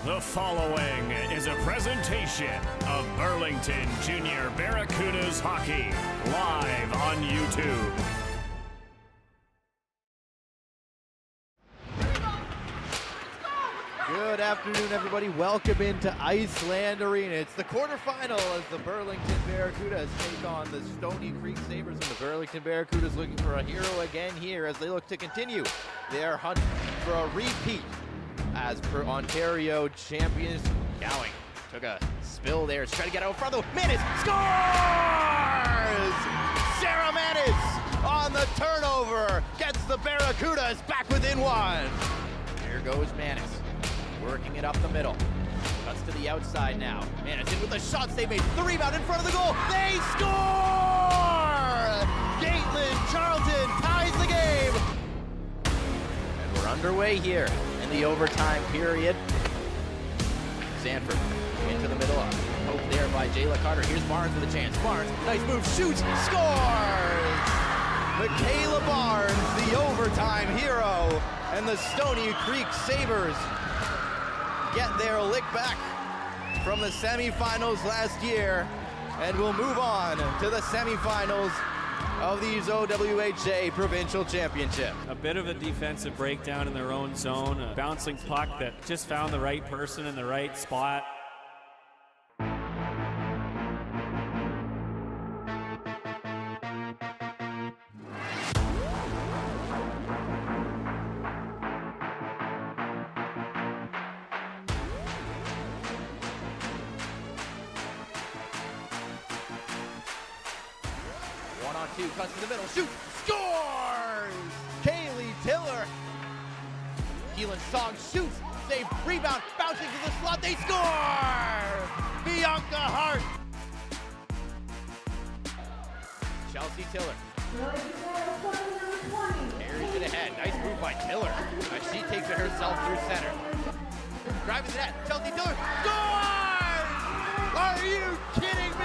The following is a presentation of Burlington Junior Barracudas Hockey, live on YouTube. Good afternoon, everybody. Welcome into Iceland Arena. It's the quarterfinal as the Burlington Barracudas take on the Stony Creek Sabres, and the Burlington Barracudas looking for a hero again here as they look to continue their hunt for a repeat as per Ontario champions. Gowing took a spill there to try to get out in front of the Manis scores! Sarah Manis on the turnover gets the Barracudas back within one. Here goes Manis, working it up the middle. Cuts to the outside now. Manis in with the shots they made. The rebound in front of the goal. They score! Caitlin Charlton ties the game. And we're underway here in the overtime period. Sanford into the middle. Hope there by Jayla Carter. Here's Barnes with a chance. Barnes, nice move, shoots, scores! Michaela Barnes, the overtime hero, and the Stony Creek Sabres get their lick back from the semifinals last year, and will move on to the semifinals of these OWHA Provincial Championship. A bit of a defensive breakdown in their own zone, a bouncing puck that just found the right person in the right spot. One-on-two, cuts to the middle, shoots, scores! Kaylee Tiller. Keelan Song shoots, save, rebound, bouncing to the slot, they score! Bianca Hart. Chelsea Tiller. Carries it ahead, nice move by Tiller. As she takes it herself through center. Driving the net, Chelsea Tiller scores! Are you kidding me?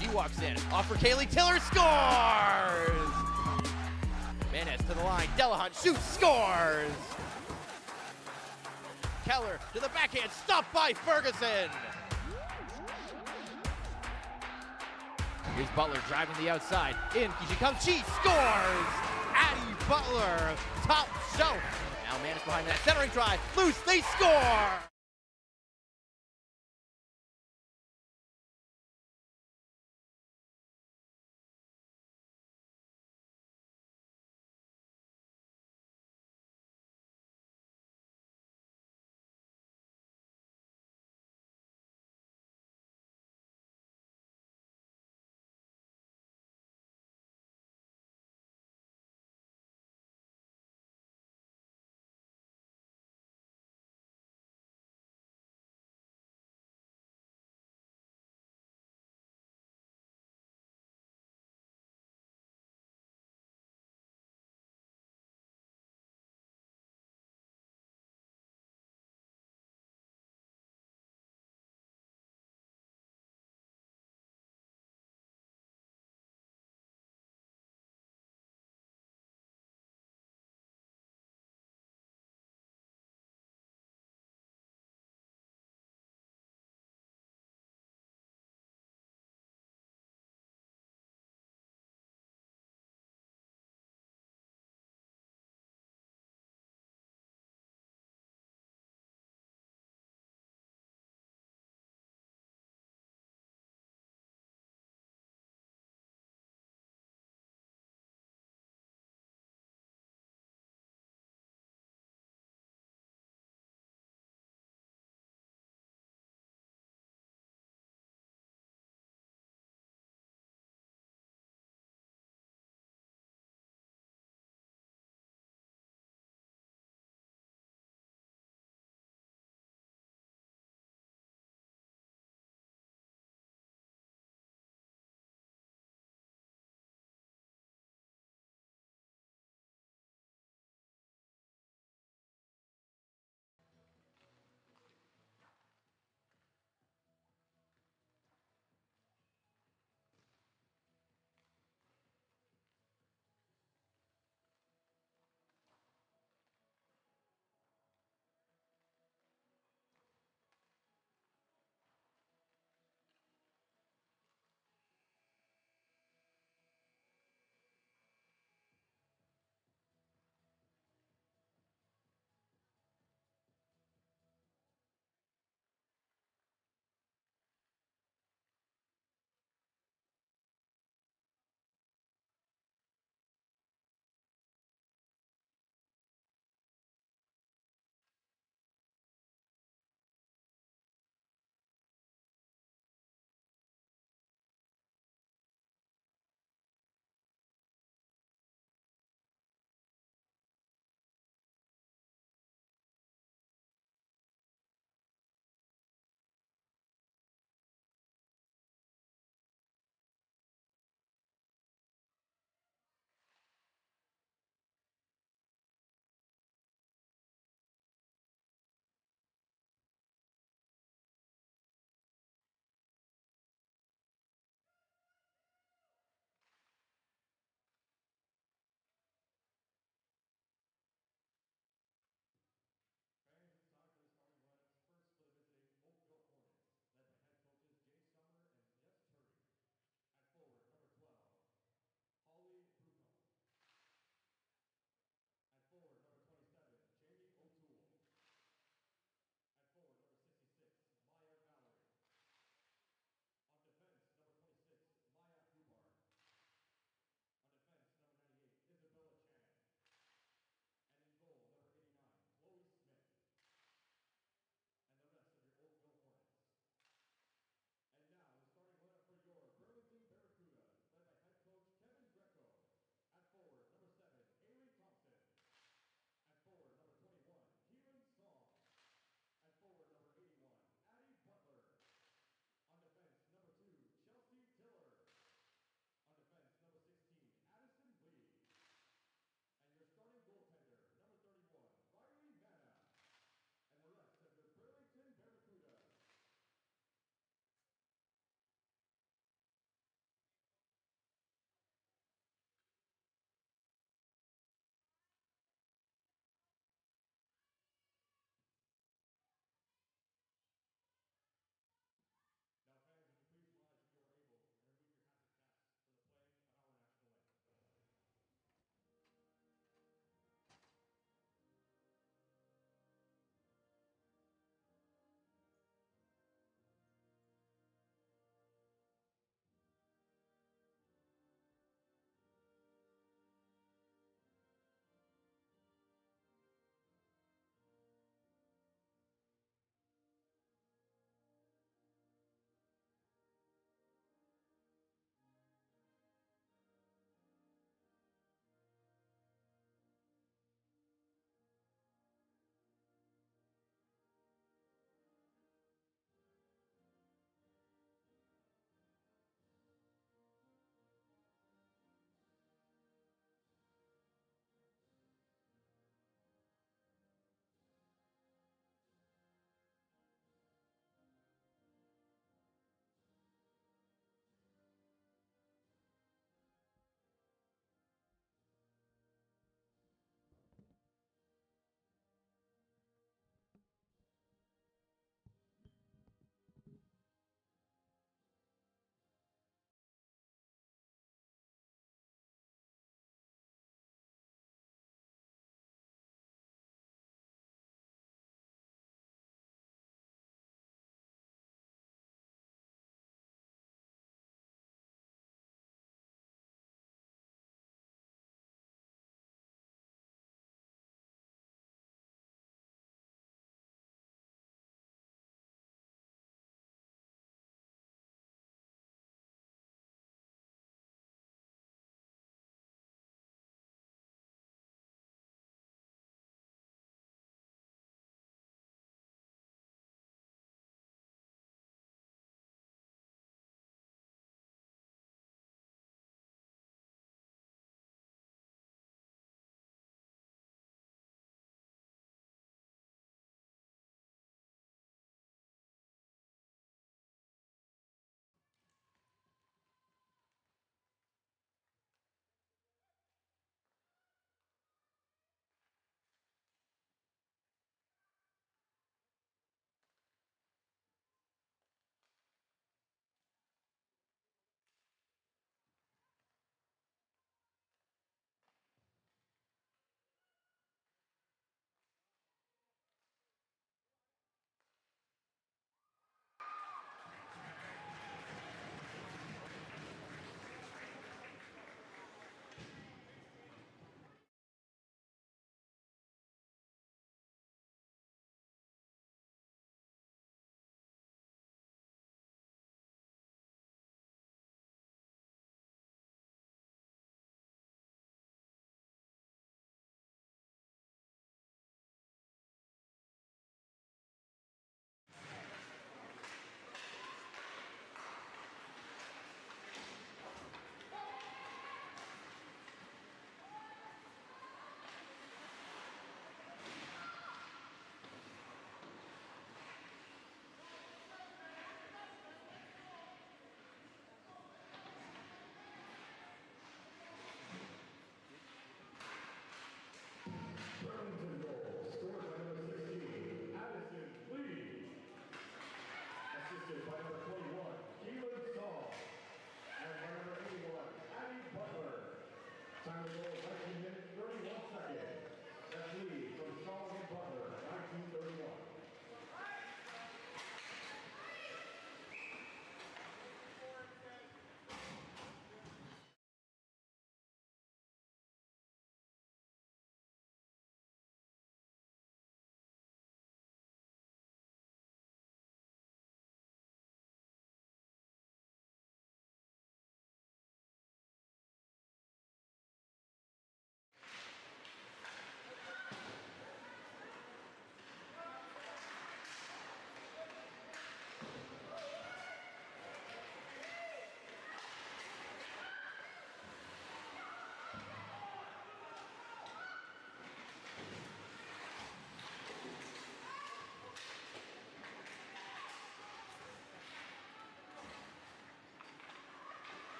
She walks in, off for Kaylee Tiller, scores! Manis to the line, Delahunt shoots, scores! Keller to the backhand, stopped by Ferguson! Here's Butler driving the outside, in she comes, she scores! Addie Butler, top shelf! Now Manis behind that centering drive, loose, they score!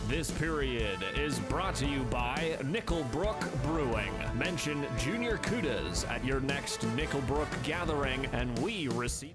This period is brought to you by Nickelbrook Brewing. Mention Junior Cudas at your next Nickelbrook gathering, and we receive.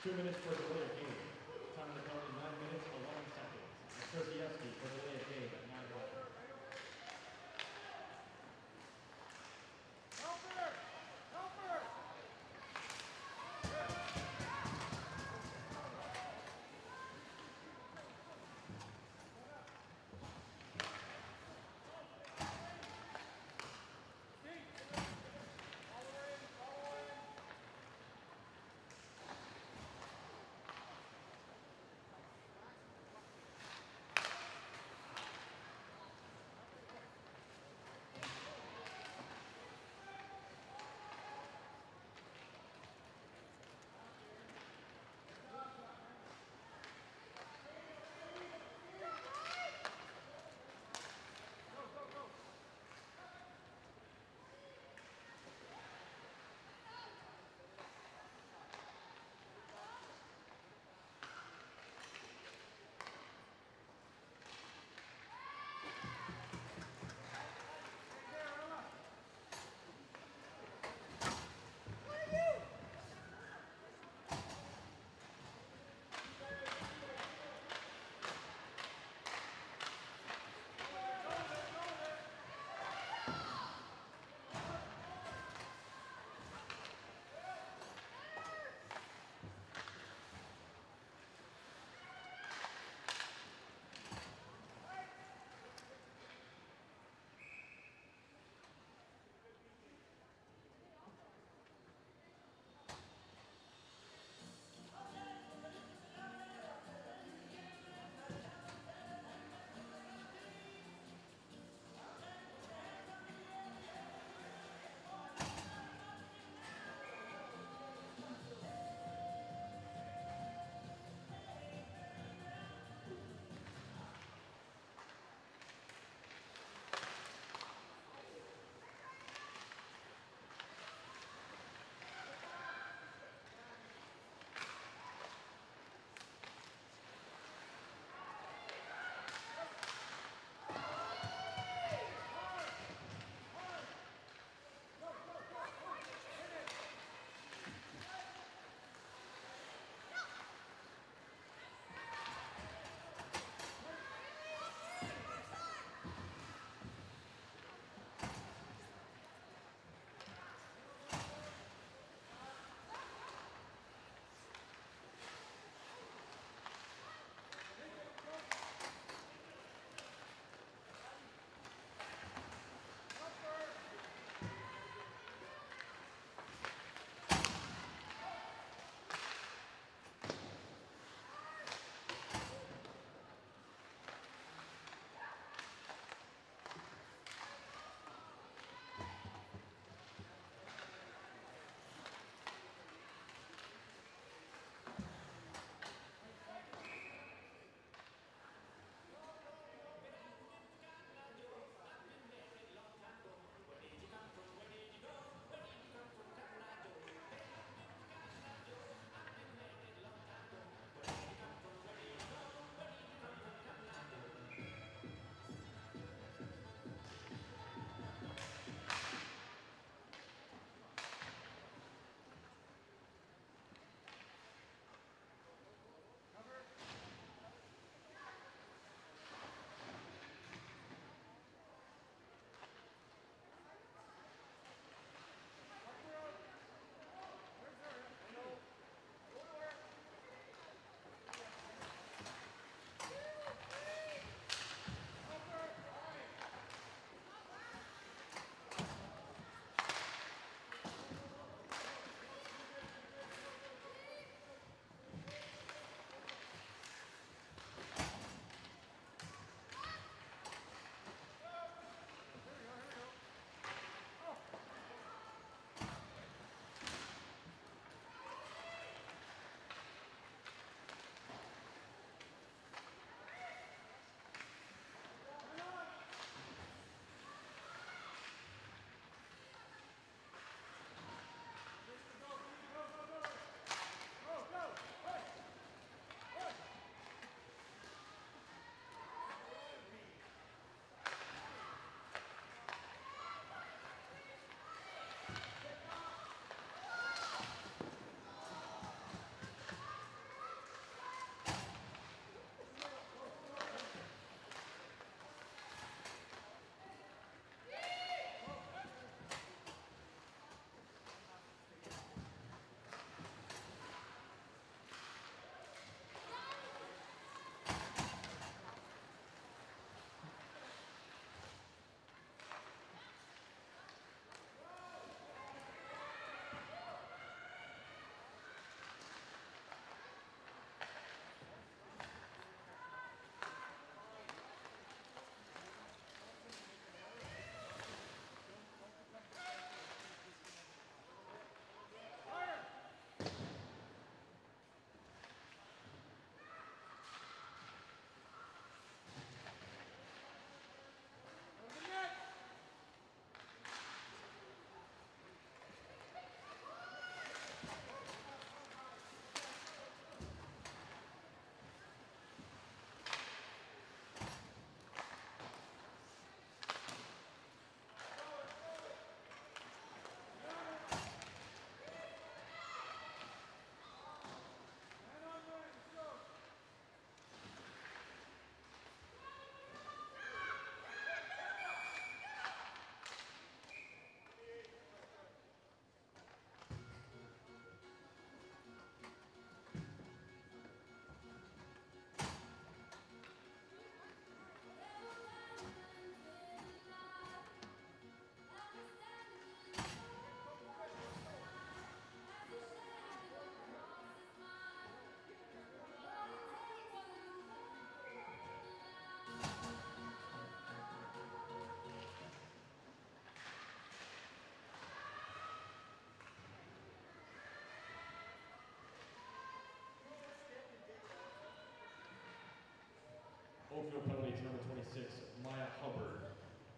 2 minutes for the delay of game. Time of the penalty 9 minutes 11 seconds. Krzyzewski for the delay of game at 9-1.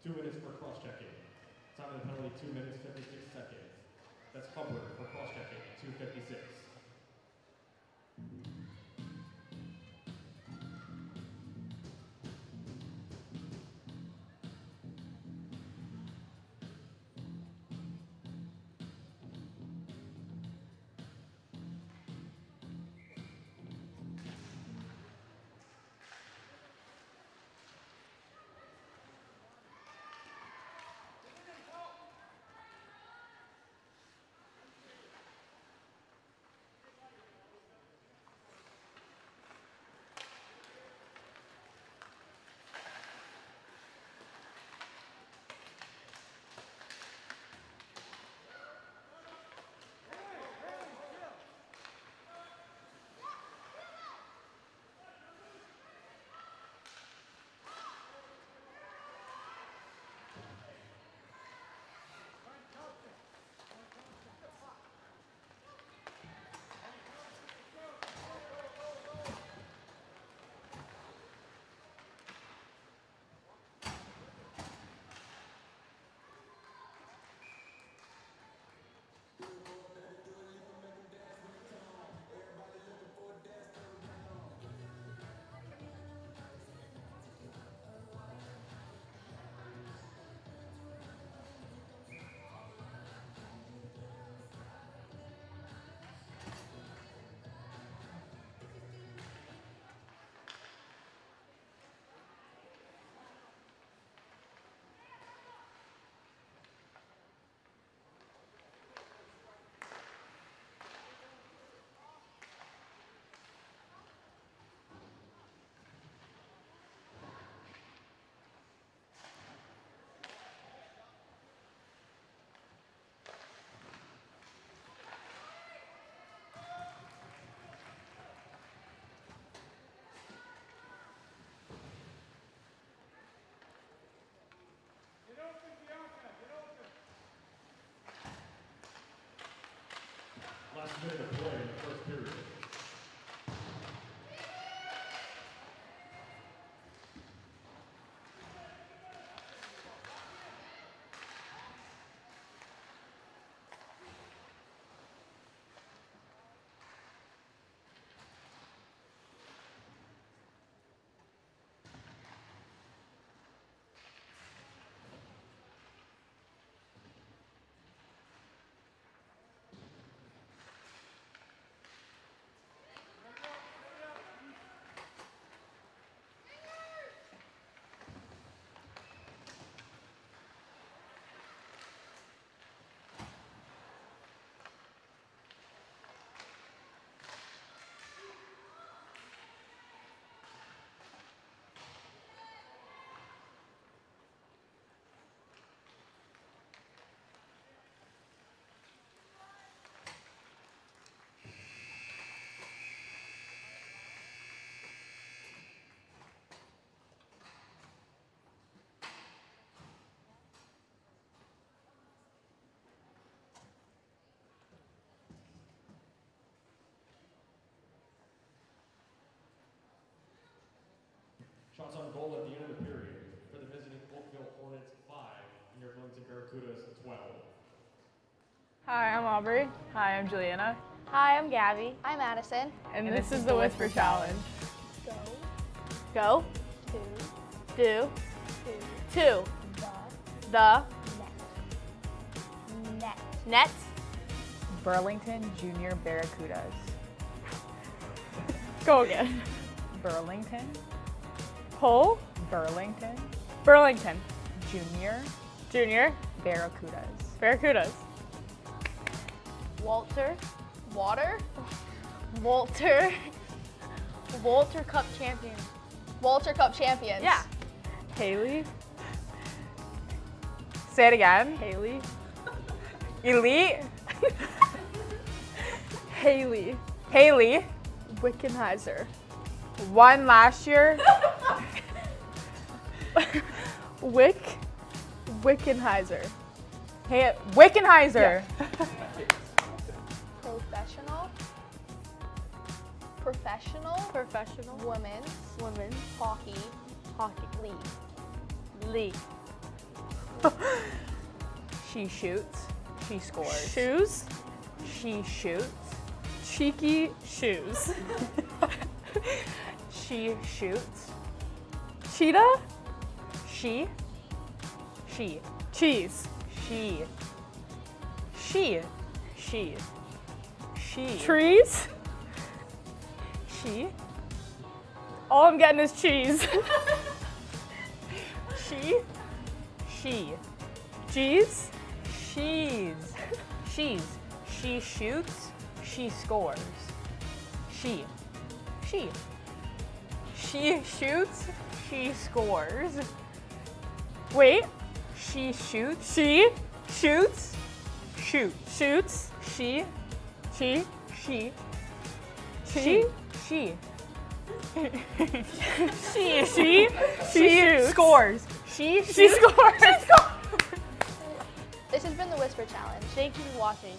2 minutes for cross-checking. Time of the penalty, 2 minutes, 56 seconds. That's Hubbard for cross-checking, 2:56. Last minute of play in the first period. Shots on goal at the end of the period for the visiting Oakville Hornets 5 and your Burlington Barracudas 12. Hi, I'm Aubrey. Hi, I'm Juliana. Hi, I'm Gabby. I'm Addison. And this is the Whisper Challenge. Go. To. Do. To. The. Net. Nets. Burlington Junior Barracudas. Go again. Burlington. Cole. Burlington Burlington. Junior Barracudas. Barracudas. Walter. Water. Walter Cup champions. Walter Cup champions. Yeah. Haley. Say it again. Haley. Elite. Haley. Haley. Wickenheiser. Won last year. Wickenheiser. Hey, Wickenheiser. Professional. Women's. Hockey. League. She shoots. She scores. Shoes. She shoots. Cheeky shoes. She shoots. Cheetah. She. Cheese. She. Trees. She. All I'm getting is cheese. She. Cheese. She's. She shoots. She scores. She shoots. She scores. Wait. She shoots. She Shoots. shoots. She. She She. she She. she shoots. Scores. She She scores. This has been the Whisper Challenge. Thank you for watching.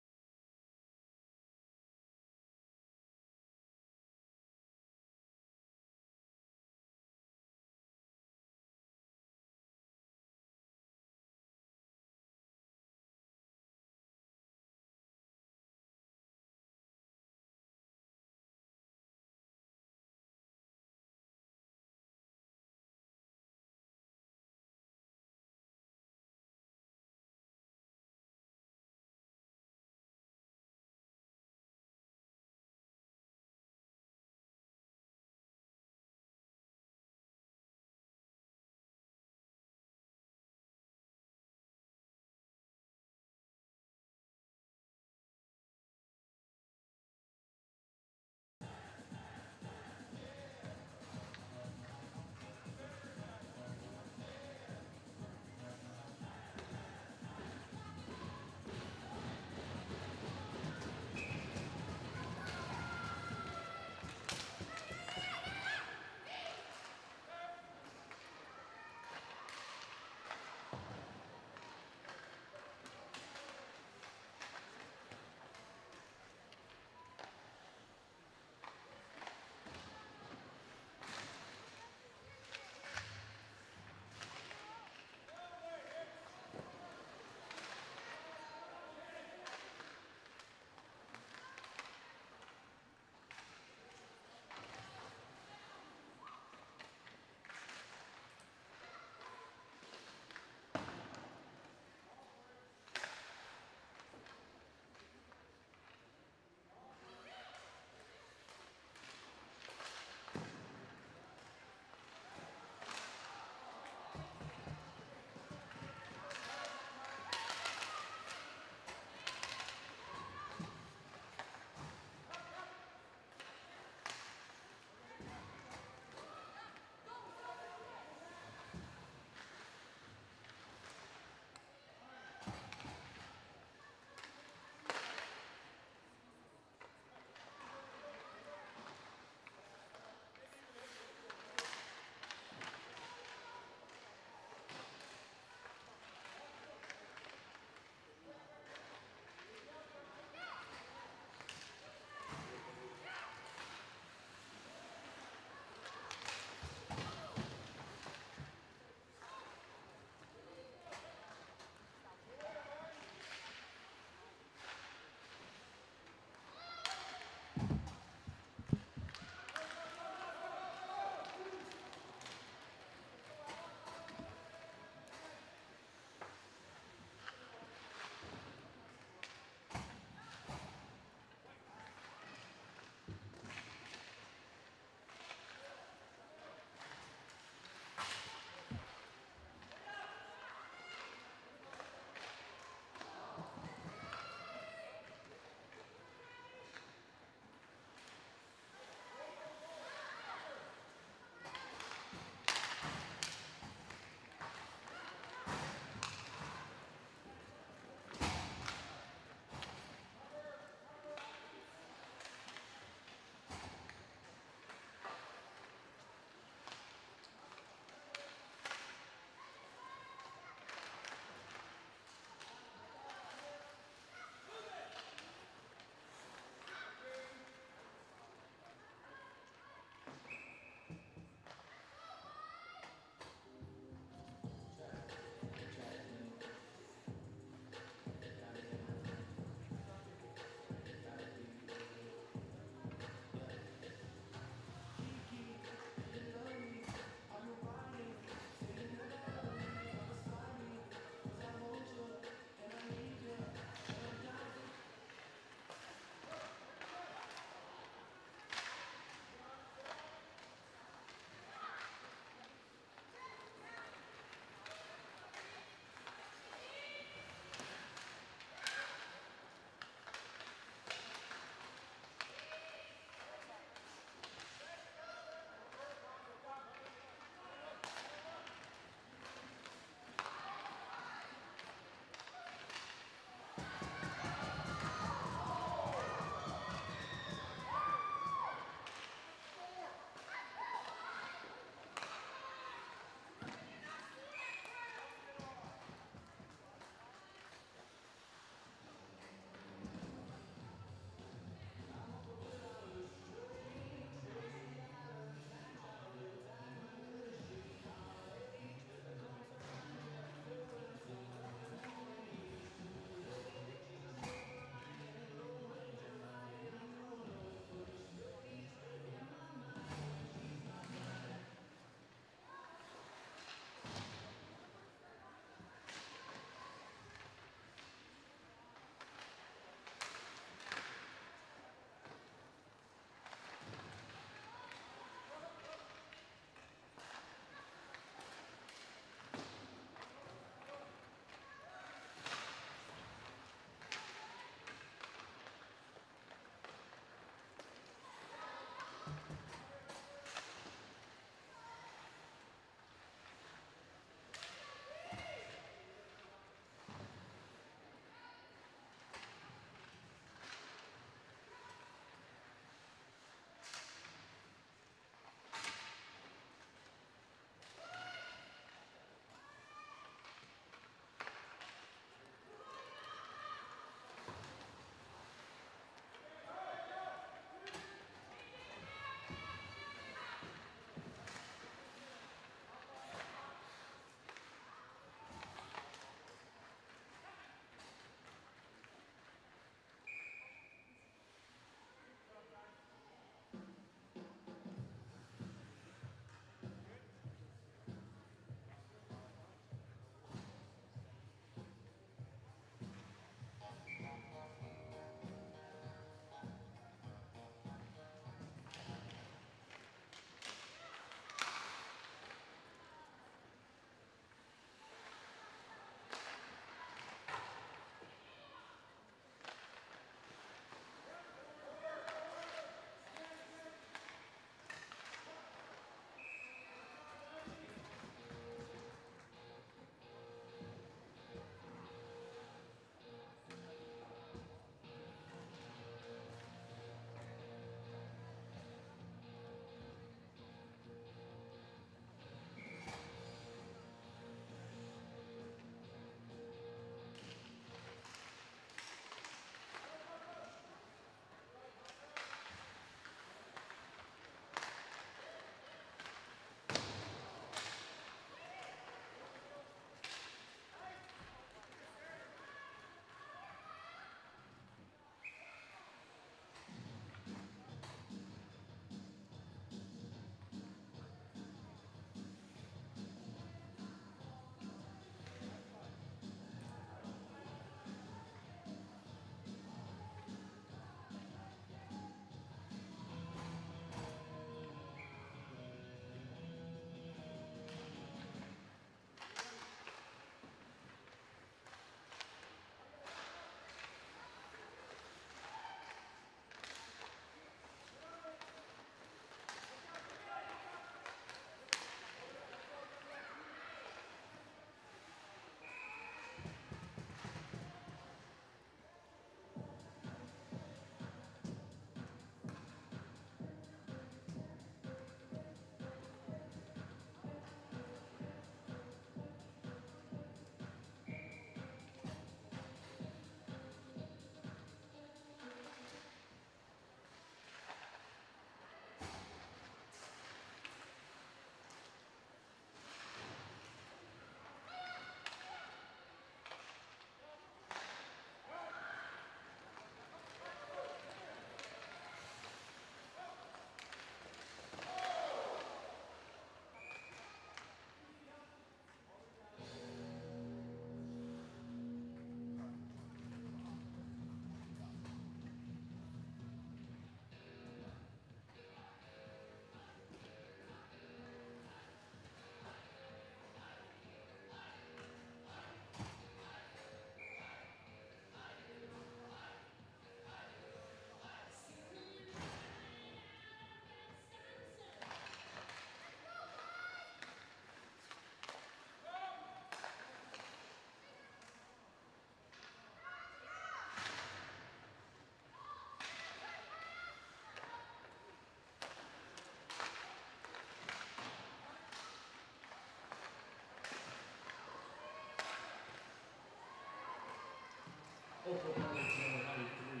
for penalty number 93,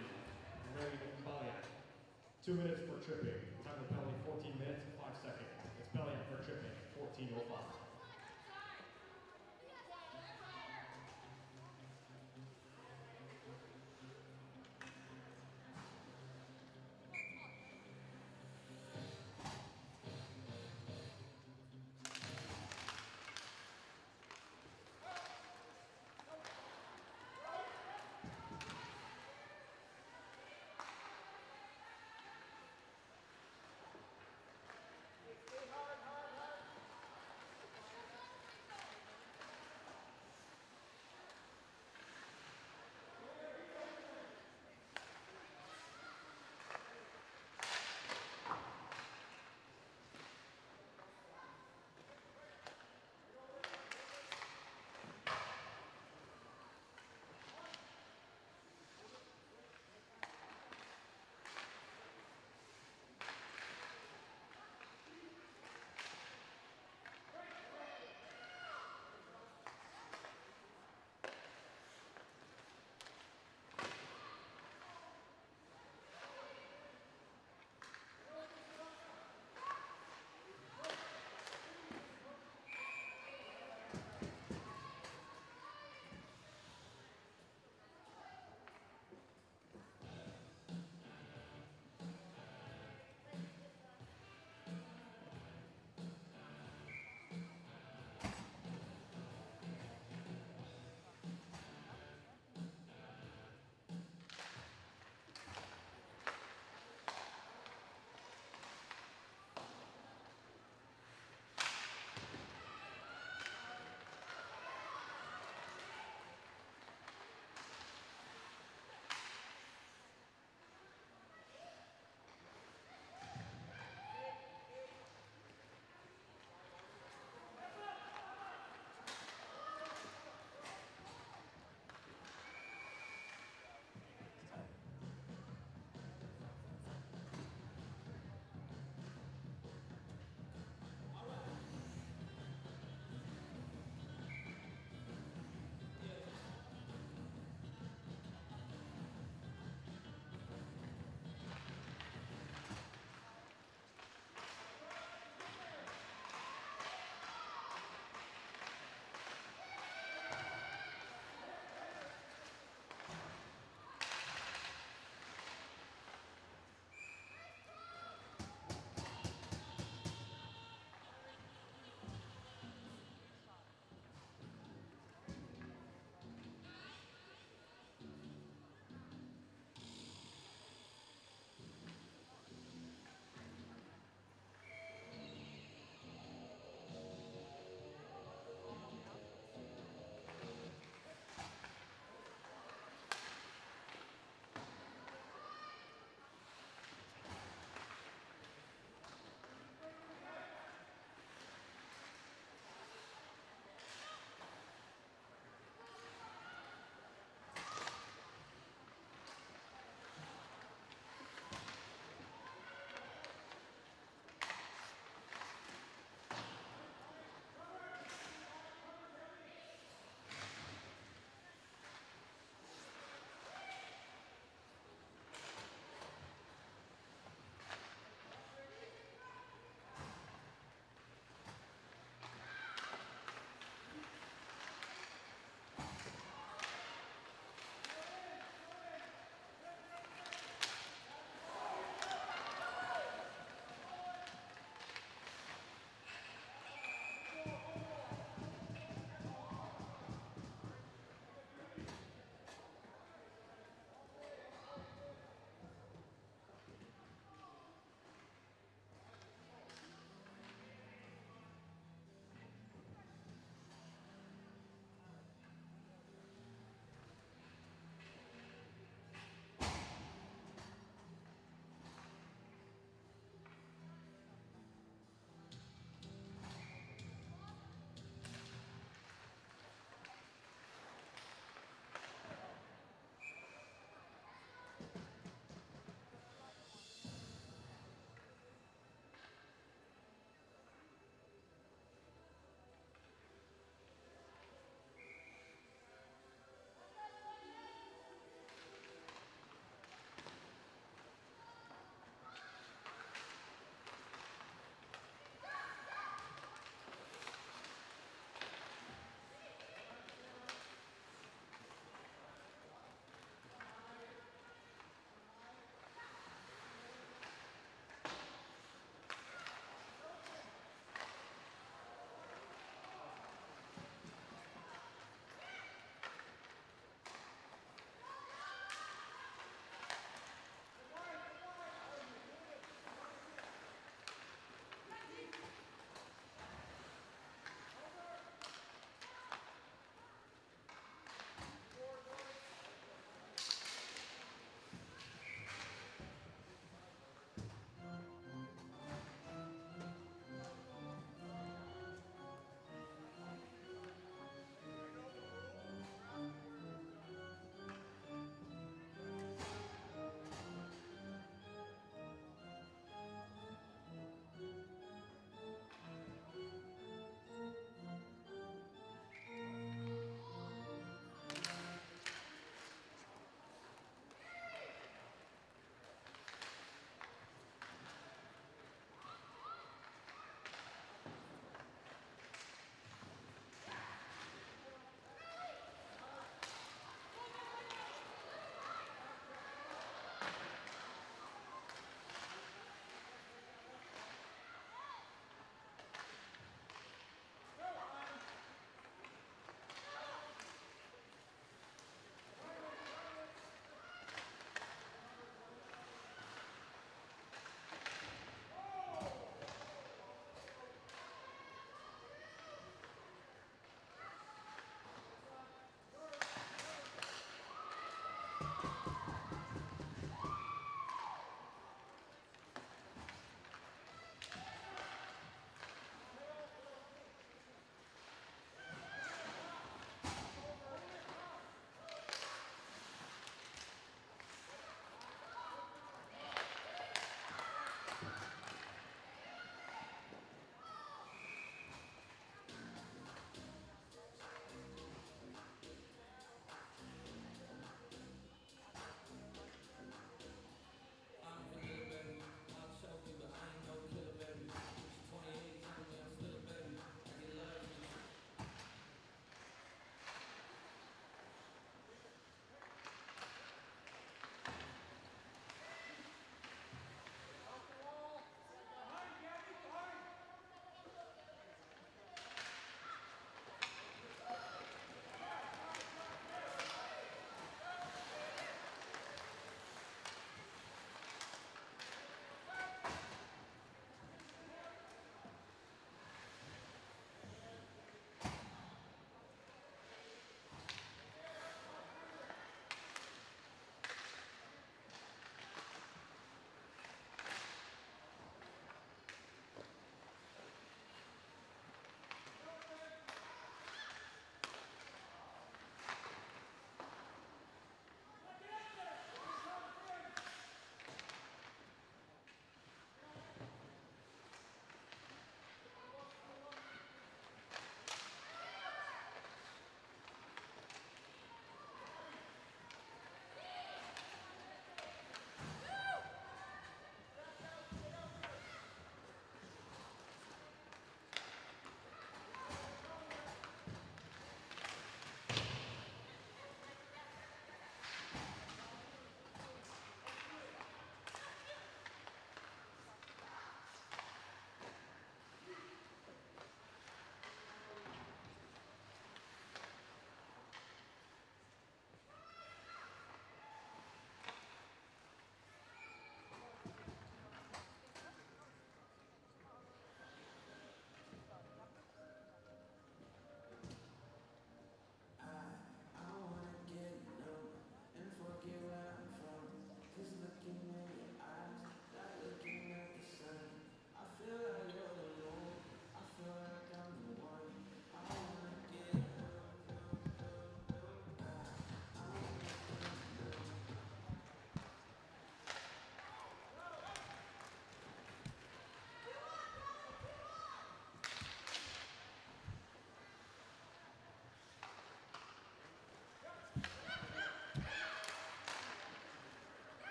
Ray Belliak. 2 minutes for tripping. Time of penalty 14 minutes and 5 seconds. It's Belliak for tripping, 14:05.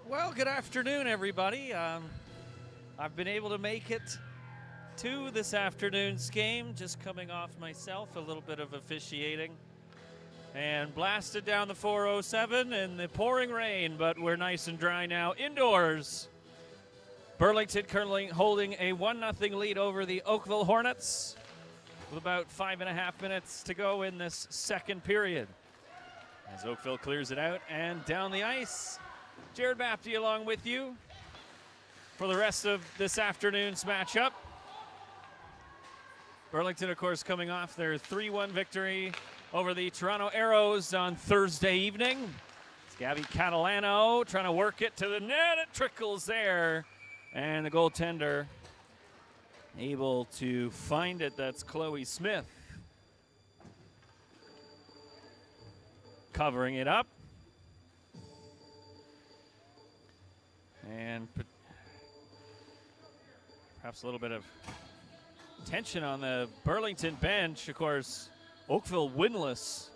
Well, good afternoon, everybody. I've been able to make it to this afternoon's game, just coming off myself, a little bit of officiating, and blasted down the 407 in the pouring rain, but we're nice and dry now indoors. Burlington currently holding a 1-0 lead over the Oakville Hornets with about 5.5 minutes to go in this second period. As Oakville clears it out and down the ice, Jared Bapty along with you for the rest of this afternoon's matchup. Burlington, of course, coming off their 3-1 victory over the Toronto Arrows on Thursday evening. It's Gabby Catalano trying to work it to the net. It trickles there. And the goaltender able to find it. That's Chloe Smith covering it up. And perhaps a little bit of tension on the Burlington bench. Of course, Oakville winless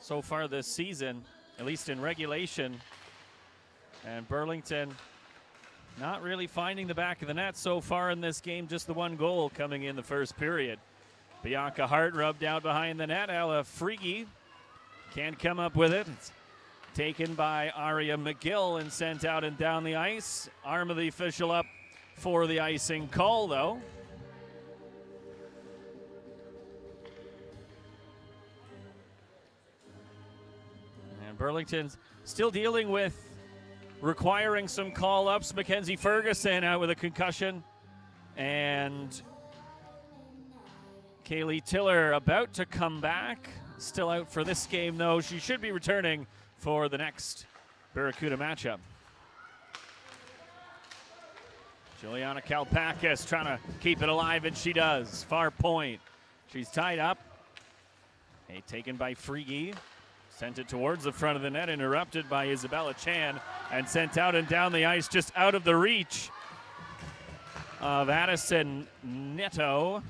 so far this season, at least in regulation. And Burlington not really finding the back of the net so far in this game, just the one goal coming in the first period. Bianca Hart rubbed out behind the net. Ella Frigi can't come up with it. It's taken by Aria McGill and sent out and down the ice. Arm of the official up for the icing call, though. And Burlington's still dealing with requiring some call-ups. Mackenzie Ferguson out with a concussion. And Kaylee Tiller about to come back. Still out for this game, though. She should be returning for the next Barracuda matchup. Juliana Kalpakis trying to keep it alive, and she does. Far point. She's tied up. Taken by Frigi. Sent it towards the front of the net, interrupted by Isabella Chan, and sent out and down the ice, just out of the reach of Addison Neto.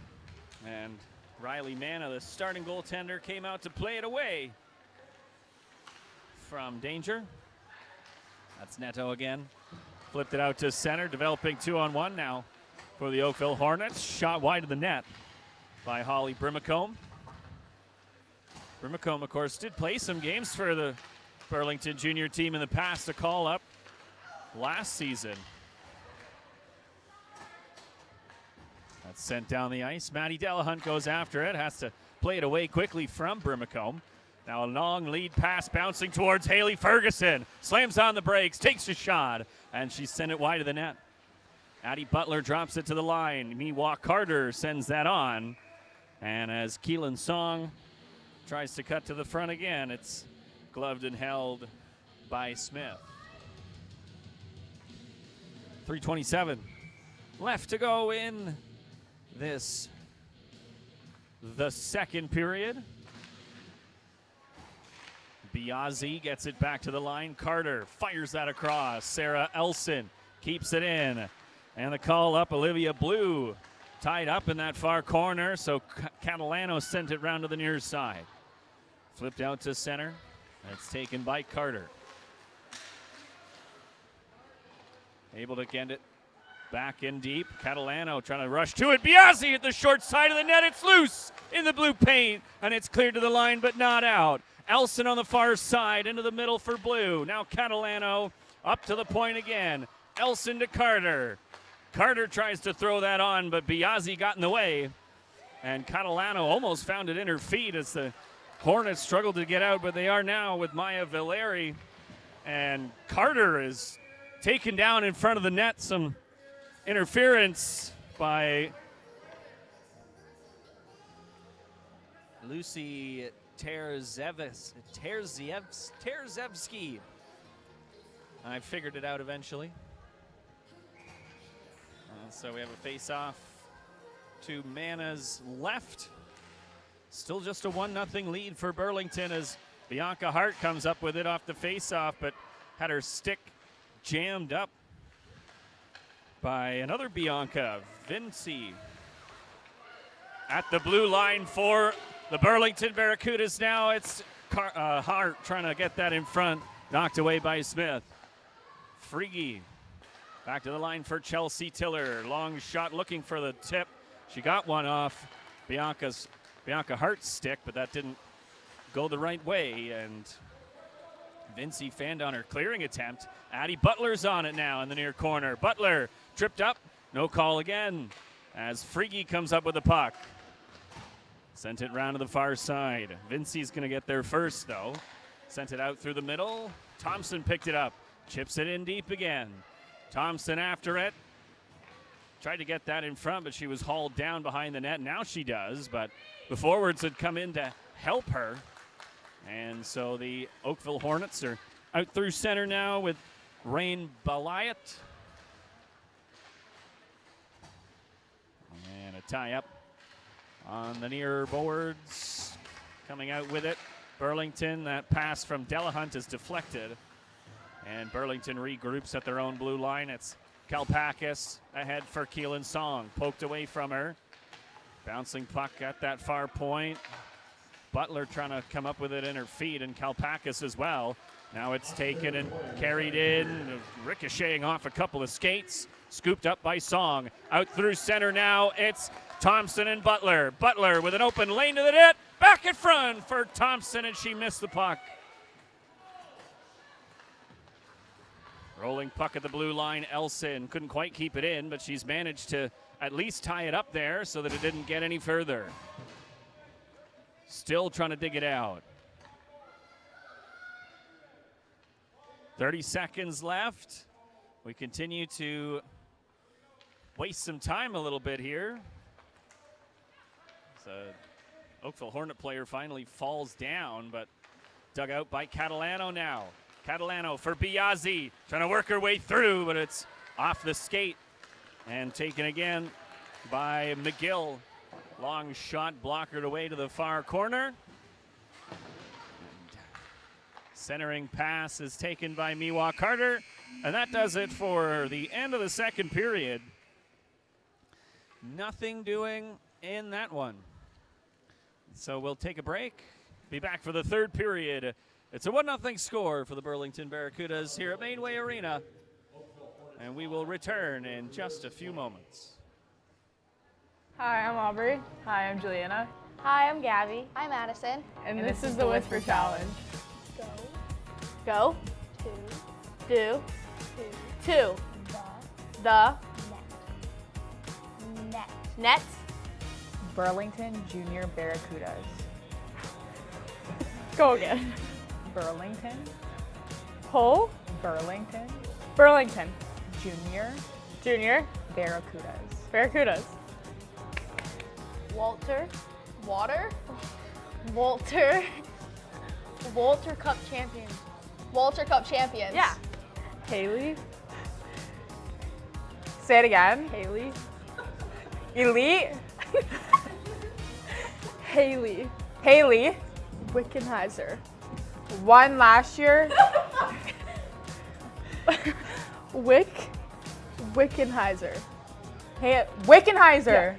And Riley Manna, the starting goaltender, came out to play it away from danger. That's Neto again. Flipped it out to center, developing 2-on-1 now for the Oakville Hornets. Shot wide of the net by Holly Brimacombe. Brimacombe, of course, did play some games for the Burlington junior team in the past, a call-up last season. That's sent down the ice. Maddie Delahunt goes after it, has to play it away quickly from Brimacombe. Now a long lead pass bouncing towards Haley Ferguson. Slams on the brakes, takes a shot, and she sent it wide of the net. Addie Butler drops it to the line. Miwa Carter sends that on. And as Keelan Song tries to cut to the front again, it's gloved and held by Smith. 3:27 left to go in this, the second period. Biazzi gets it back to the line. Carter fires that across. Sarah Elson keeps it in. And the call up, Olivia Blue tied up in that far corner, so Catalano sent it round to the near side. Flipped out to center. That's taken by Carter. Able to get it back in deep. Catalano trying to rush to it. Biazzi at the short side of the net. It's loose in the blue paint, and it's cleared to the line, but not out. Elson on the far side, into the middle for Blue. Now Catalano up to the point again. Elson to Carter. Carter tries to throw that on, but Biazzi got in the way. And Catalano almost found it in her feet as the Hornets struggled to get out, but they are now with Maya Valeri. And Carter is taken down in front of the net. Some interference by Lucy Terzevsky. I figured it out eventually. So we have a face-off to Mana's left. Still just a 1-0 lead for Burlington as Bianca Hart comes up with it off the face-off, but had her stick jammed up by another Bianca, Vinci. At the blue line for the Burlington Barracudas now. It's Hart trying to get that in front, knocked away by Smith. Frege back to the line for Chelsea Tiller. Long shot looking for the tip. She got one off Bianca Hart's stick, but that didn't go the right way. And Vincey fanned on her clearing attempt. Addie Butler's on it now in the near corner. Butler tripped up. No call again as Frege comes up with the puck. Sent it round to the far side. Vincey's going to get there first, though. Sent it out through the middle. Thompson picked it up. Chips it in deep again. Thompson after it. Tried to get that in front, but she was hauled down behind the net. Now she does, but the forwards had come in to help her. And so the Oakville Hornets are out through center now with Rain Balayat. And a tie-up on the near boards. Coming out with it. Burlington, that pass from Delahunt is deflected. And Burlington regroups at their own blue line. It's Kalpakis ahead for Keelan Song. Poked away from her. Bouncing puck at that far point. Butler trying to come up with it in her feet, and Kalpakis as well. Now it's taken and carried in, ricocheting off a couple of skates. Scooped up by Song. Out through center now, it's Thompson and Butler. Butler with an open lane to the net. Back in front for Thompson, and she missed the puck. Rolling puck at the blue line, Elson couldn't quite keep it in, but she's managed to at least tie it up there so that it didn't get any further. Still trying to dig it out. 30 seconds left. We continue to waste some time a little bit here. So Oakville Hornet player finally falls down, but dug out by Catalano now. Catalano for Biazzi, trying to work her way through, but it's off the skate and taken again by McGill. Long shot blockered away to the far corner. And centering pass is taken by Miwa Carter, and that does it for the end of the second period. Nothing doing in that one. So we'll take a break. Be back for the third period. It's a 1-0 score for the Burlington Barracudas here at Mainway Arena. And we will return in just a few moments. Hi, I'm Aubrey. Hi, I'm Juliana. Hi, I'm Gabby. I'm Madison. And this is the Whisper Challenge. Go. Go. Do. To. The. Net. Net. Burlington Junior Barracudas. Go again. Burlington. Pull. Burlington Burlington. Junior Junior. Barracudas. Barracudas. Walter. Water. Walter. Walter Cup champions. Walter Cup champions. Yeah. Haley. Say it again. Haley. Elite. Haley. Haley. Wickenheiser. Won last year. Wickenheiser. Hey, Wickenheiser.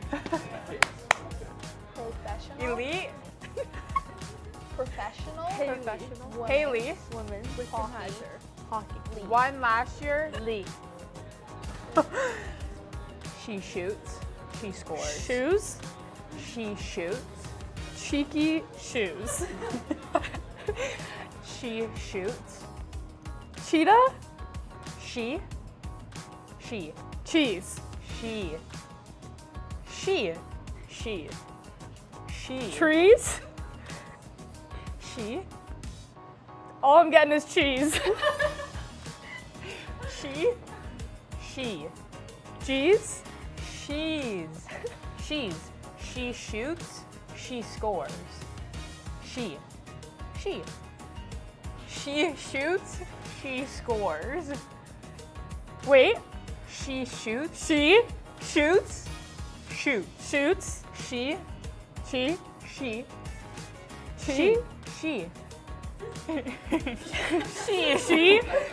Professional. Elite. Professional. Professional. Women's. Haley. Women's. Wickenheiser. Hockey. League. Won last year. League. She shoots. She scores. Shoes. She shoots. Cheeky shoes. She shoots. Cheetah. She. Cheese. She. Trees. She. All I'm getting is cheese. She. Cheese. She's. She shoots. She scores. She shoots. She scores. Wait. She shoots. She Shoots. shoots. She. She She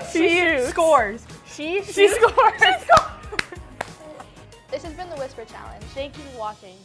shoots. scores. She scores. This has been the Whisper Challenge. Thank you for watching.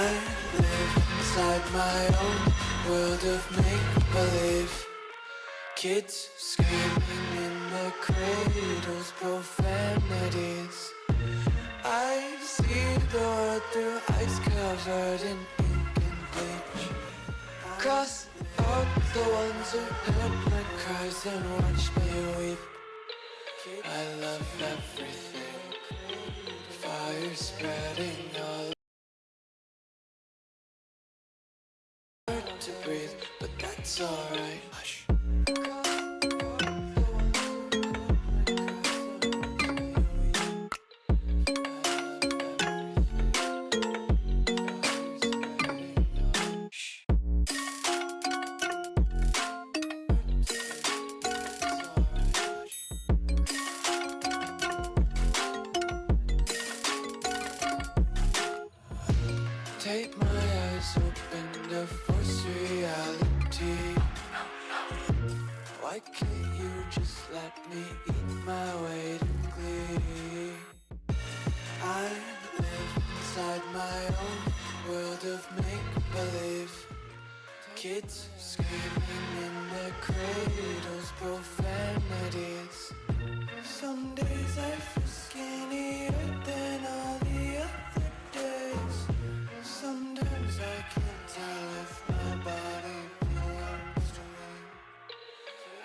I live inside my own world of make-believe. Kids screaming in their cradles, profanities. I see the world through ice covered in ink and bleach. Cross out the ones who heard my cries and watched me weep. I love everything. Fire spreading all hard to breathe, but that's alright. Hush. Take my eyes open to force reality. Why can't you just let me eat my weight in glee? I live inside my own world of make-believe. Kids screaming in their cradles, profanities. Some days I feel skinnier than all the other days. Sometimes I can't tell if my body belongs to me.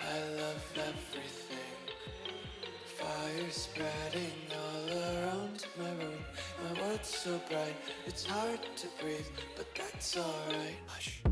I love everything. Fire spreading all around my room. My world's so bright, it's hard to breathe, but that's alright. Hush.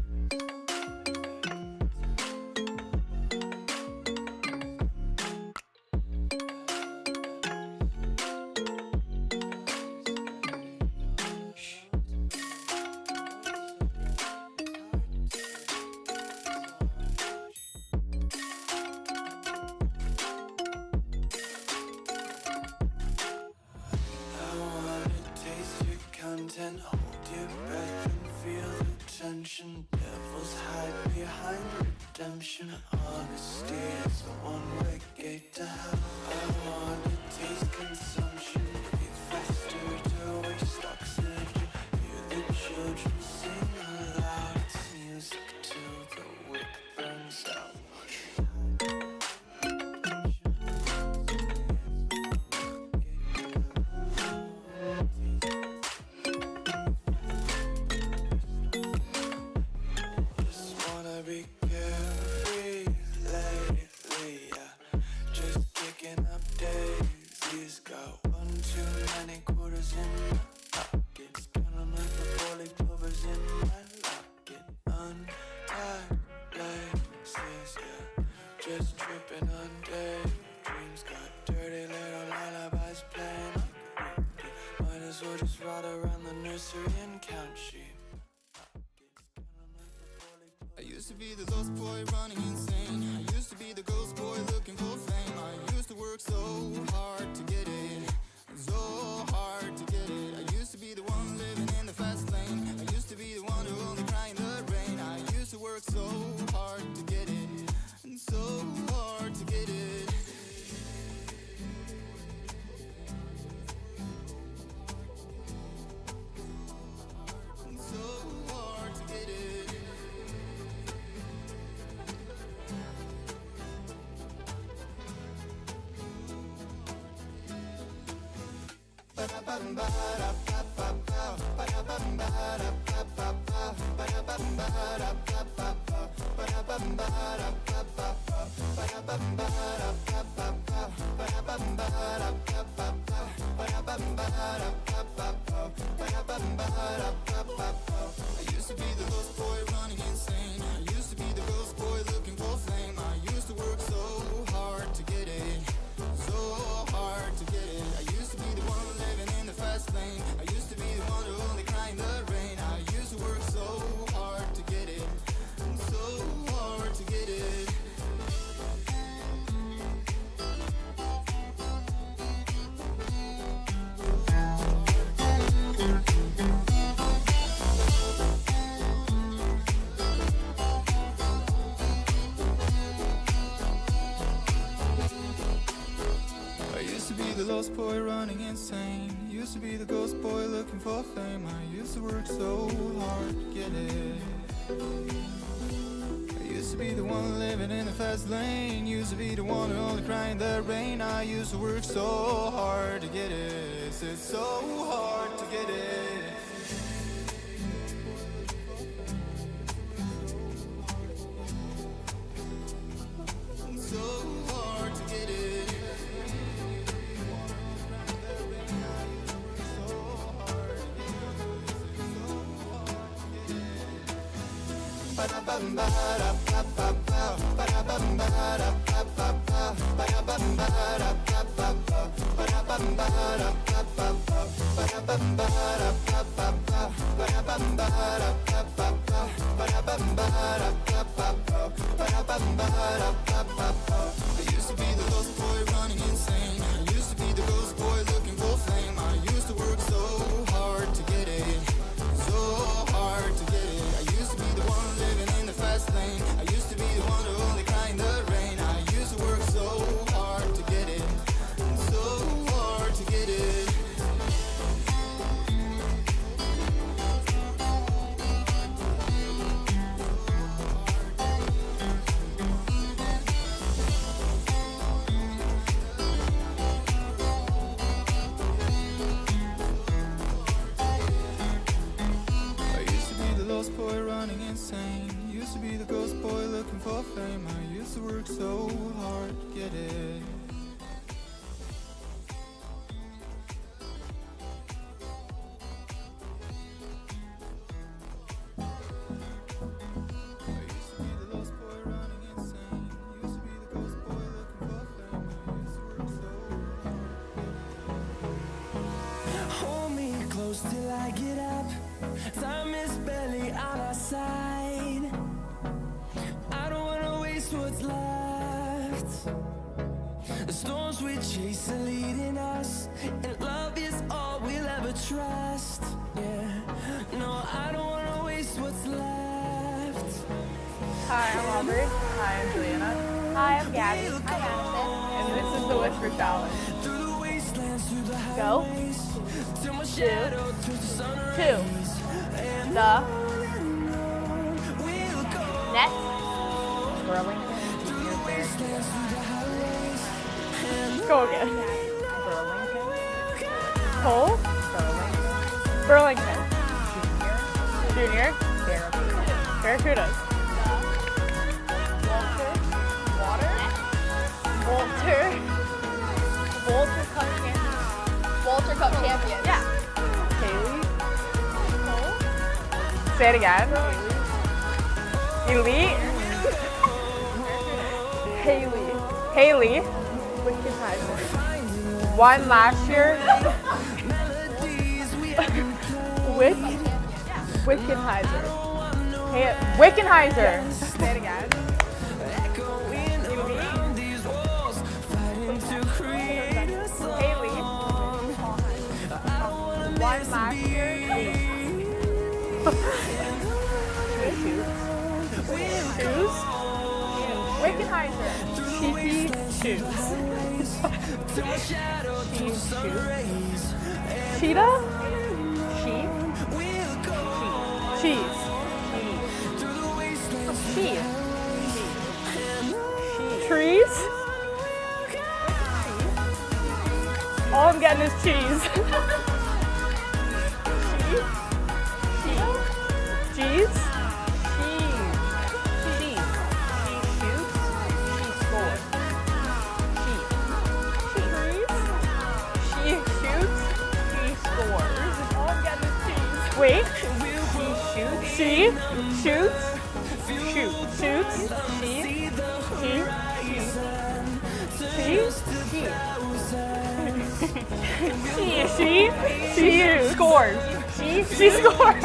And hold your breath and feel the tension. Devils hide behind redemption. Honesty is the one-way gate to hell. I wanna taste consumption. Breathe faster to waste oxygen. Hear the children sing aloud. It's music till the wick burns out. Just tripping on day dreams, got dirty little lullabies playing. Might as well just ride around the nursery and count sheep. I used to be the lost boy running insane. I used to be the ghost boy looking for fame. I used to work so hard to get it, so hard to get it. I used to be the one living in the fast lane. I used to be the one who only cried in the rain. I used to work so hard to get it, and so hard to get it. And so hard to get it. I used to be the lost boy running insane. I used to be the ghost boy looking for flame. I used to work so hard to get it, so hard to get it. I used to be the one living in the fast lane. I used to be the one who only cried in the rain. I used to work so hard to get it, and so hard to get it. I used to be the lost boy running insane. used to be the ghost boy looking for fame. I used to work so hard to get it. I used to be the one living in the fast lane. Used to be the one who only cried in the rain. I used to work so hard to get it. It's so hard to get it. So hard to get it. I used to be the ghost boy running insane. I used to be the ghost boy looking for fame. I used to work so hard to get it. So hard to get it. I used to be the one living in the fast lane. I used to be the one who only cried in the rain. I used to work so hard to get it. So hard to get it. I used to be the lost boy running insane. Used to be the ghost boy looking for fame. I used to work so hard to get it. I used to be the lost boy running insane. Used to be the ghost boy looking for fame. I used to work so hard. Hold me close till I get up. Time is barely on our side. I don't wanna waste what's left. The storms we chase are leading us, and love is all we'll ever trust. Yeah, no, I don't wanna waste what's left. Hi, I'm Aubrey. Hi, I'm Juliana. Hi, I'm Gabby. Hi, Madison. And this is the Whisper Challenge. Through the wastelands, through the Go. highways, till my shadow turns to sun rays. 2. The We'll go Net. Burlington. Go again. Burlington. Cole. Burlington. Junior. Barracudas. Water. Walter Cup champion. Yeah. Haley. Say it again. Elite. Haley. Won last year. Wickenheiser. Wickenheiser. Say it again. Haley. Won last year. Shoes. Wickenheiser. Cheapy shoes. Cheetah. Sheep. Cheese. Cheese. Trees. All I'm getting is cheese. Cheese. Wait. She shoots. Shoots. She scores. She scores.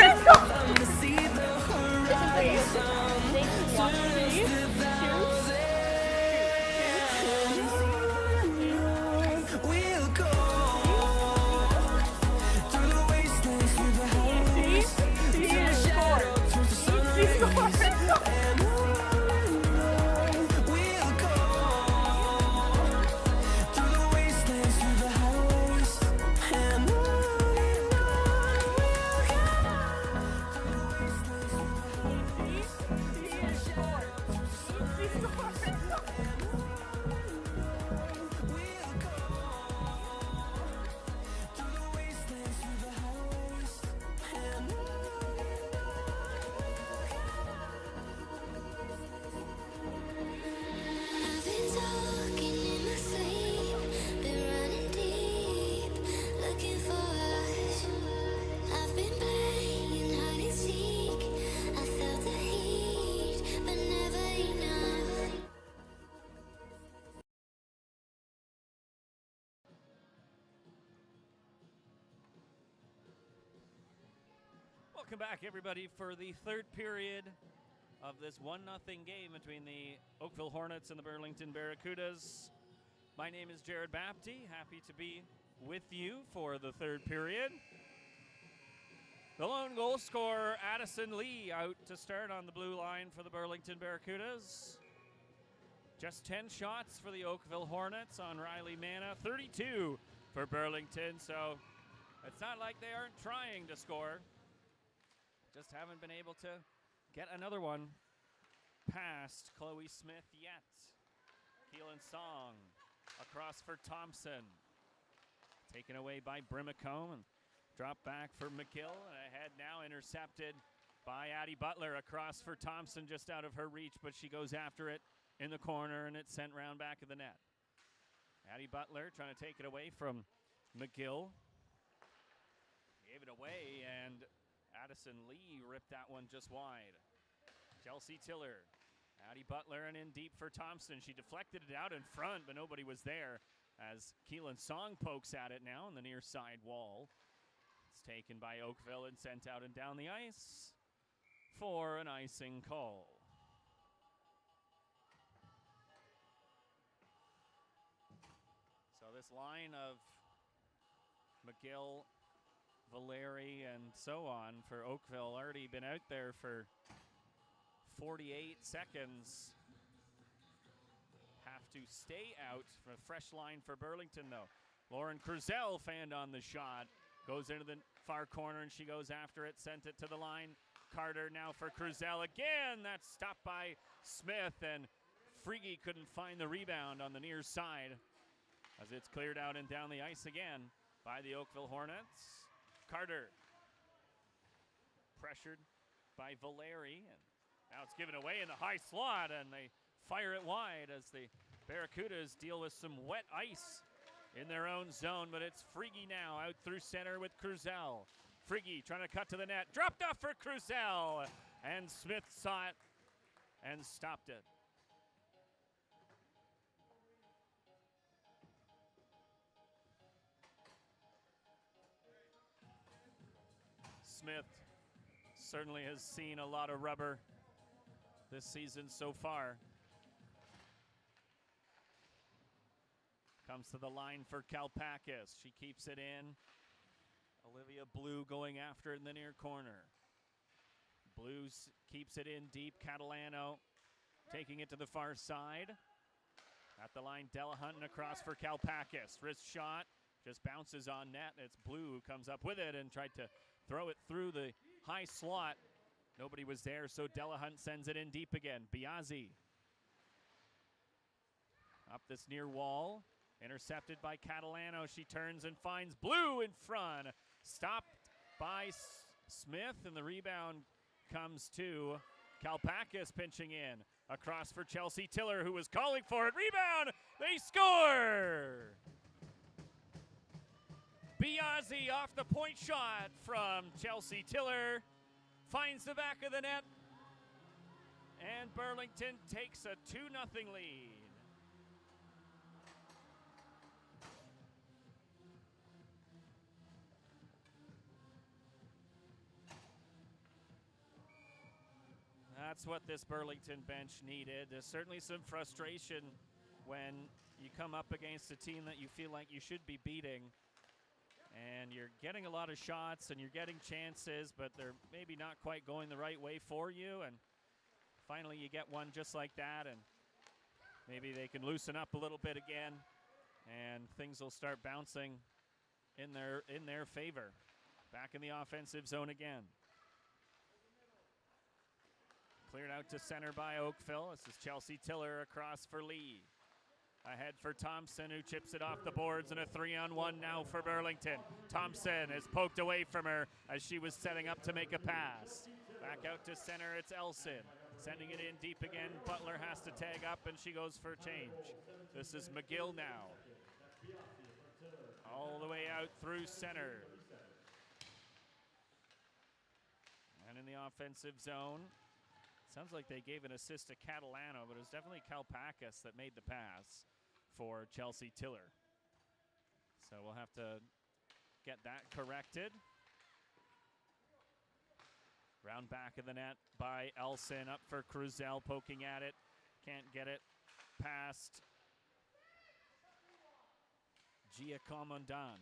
Welcome back, everybody, for the third period of this 1-0 game between the Oakville Hornets and the Burlington Barracudas. My name is Jared Bapty. Happy to be with you for the third period. The lone goal scorer, Addison Lee, out to start on the blue line for the Burlington Barracudas. Just 10 shots for the Oakville Hornets on Riley Manna, 32 for Burlington, so it's not like they aren't trying to score. Just haven't been able to get another one past Chloe Smith yet. Keelan Song across for Thompson. Taken away by Brimacombe and dropped back for McGill. And ahead now, intercepted by Addie Butler across for Thompson, just out of her reach, but she goes after it in the corner and it's sent round back of the net. Addie Butler trying to take it away from McGill. Gave it away, and Addison Lee ripped that one just wide. Chelsea Tiller, Addie Butler, and in deep for Thompson. She deflected it out in front, but nobody was there as Keelan Song pokes at it now on the near side wall. It's taken by Oakville and sent out and down the ice for an icing call. So this line of McGill, Valeri, and so on for Oakville already been out there for 48 seconds. Have to stay out for a fresh line for Burlington, though. Lauren Cruzel fanned on the shot. Goes into the far corner, and she goes after it. Sent it to the line. Carter now for Cruzel again. That's stopped by Smith, and Frege couldn't find the rebound on the near side as it's cleared out and down the ice again by the Oakville Hornets. Carter pressured by Valeri, and now it's given away in the high slot, and they fire it wide as the Barracudas deal with some wet ice in their own zone, but it's Frege now out through center with Cruzel. Frege trying to cut to the net, dropped off for Cruzel, and Smith saw it and stopped it. Smith certainly has seen a lot of rubber this season so far. Comes to the line for Kalpakis. She keeps it in. Olivia Blue going after it in the near corner. Blues keeps it in deep. Catalano taking it to the far side. At the line, Delahunt and across for Kalpakis. Wrist shot. Just bounces on net. It's Blue who comes up with it and tried to throw it through the high slot. Nobody was there, so Delahunt sends it in deep again. Biazzi up this near wall. Intercepted by Catalano. She turns and finds Blue in front. Stopped by Smith, and the rebound comes to Kalpakis pinching in. Across for Chelsea Tiller, who was calling for it. Rebound! They score! Biazzi off the point shot from Chelsea Tiller. Finds the back of the net. And Burlington takes a 2-0 lead. That's what this Burlington bench needed. There's certainly some frustration when you come up against a team that you feel like you should be beating. And you're getting a lot of shots and you're getting chances, but they're maybe not quite going the right way for you. And finally you get one just like that, and maybe they can loosen up a little bit again, and things will start bouncing in their favor. Back in the offensive zone again. Cleared out to center by Oakville. This is Chelsea Tiller across for Lee. Ahead for Thompson, who chips it off the boards, and a 3-on-1 now for Burlington. Thompson is poked away from her as she was setting up to make a pass. Back out to center, it's Elson. Sending it in deep again. Butler has to tag up, and she goes for a change. This is McGill now. All the way out through center. And in the offensive zone, sounds like they gave an assist to Catalano, but it was definitely Kalpakis that made the pass for Chelsea Tiller. So we'll have to get that corrected. Round back of the net by Elson, up for Cruzel, poking at it. Can't get it past Giacommandant.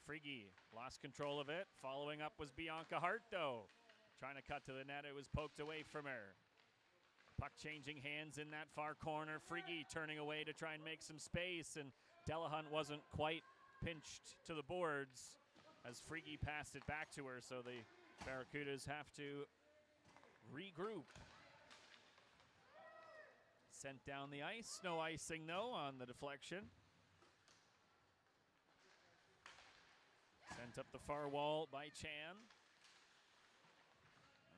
Frigge lost control of it. Following up was Bianca Hart, though. Trying to cut to the net, it was poked away from her. Puck changing hands in that far corner. Frigge turning away to try and make some space, and Delahunt wasn't quite pinched to the boards as Frigge passed it back to her, so the Barracudas have to regroup. Sent down the ice. No icing, though, on the deflection. Sent up the far wall by Chan.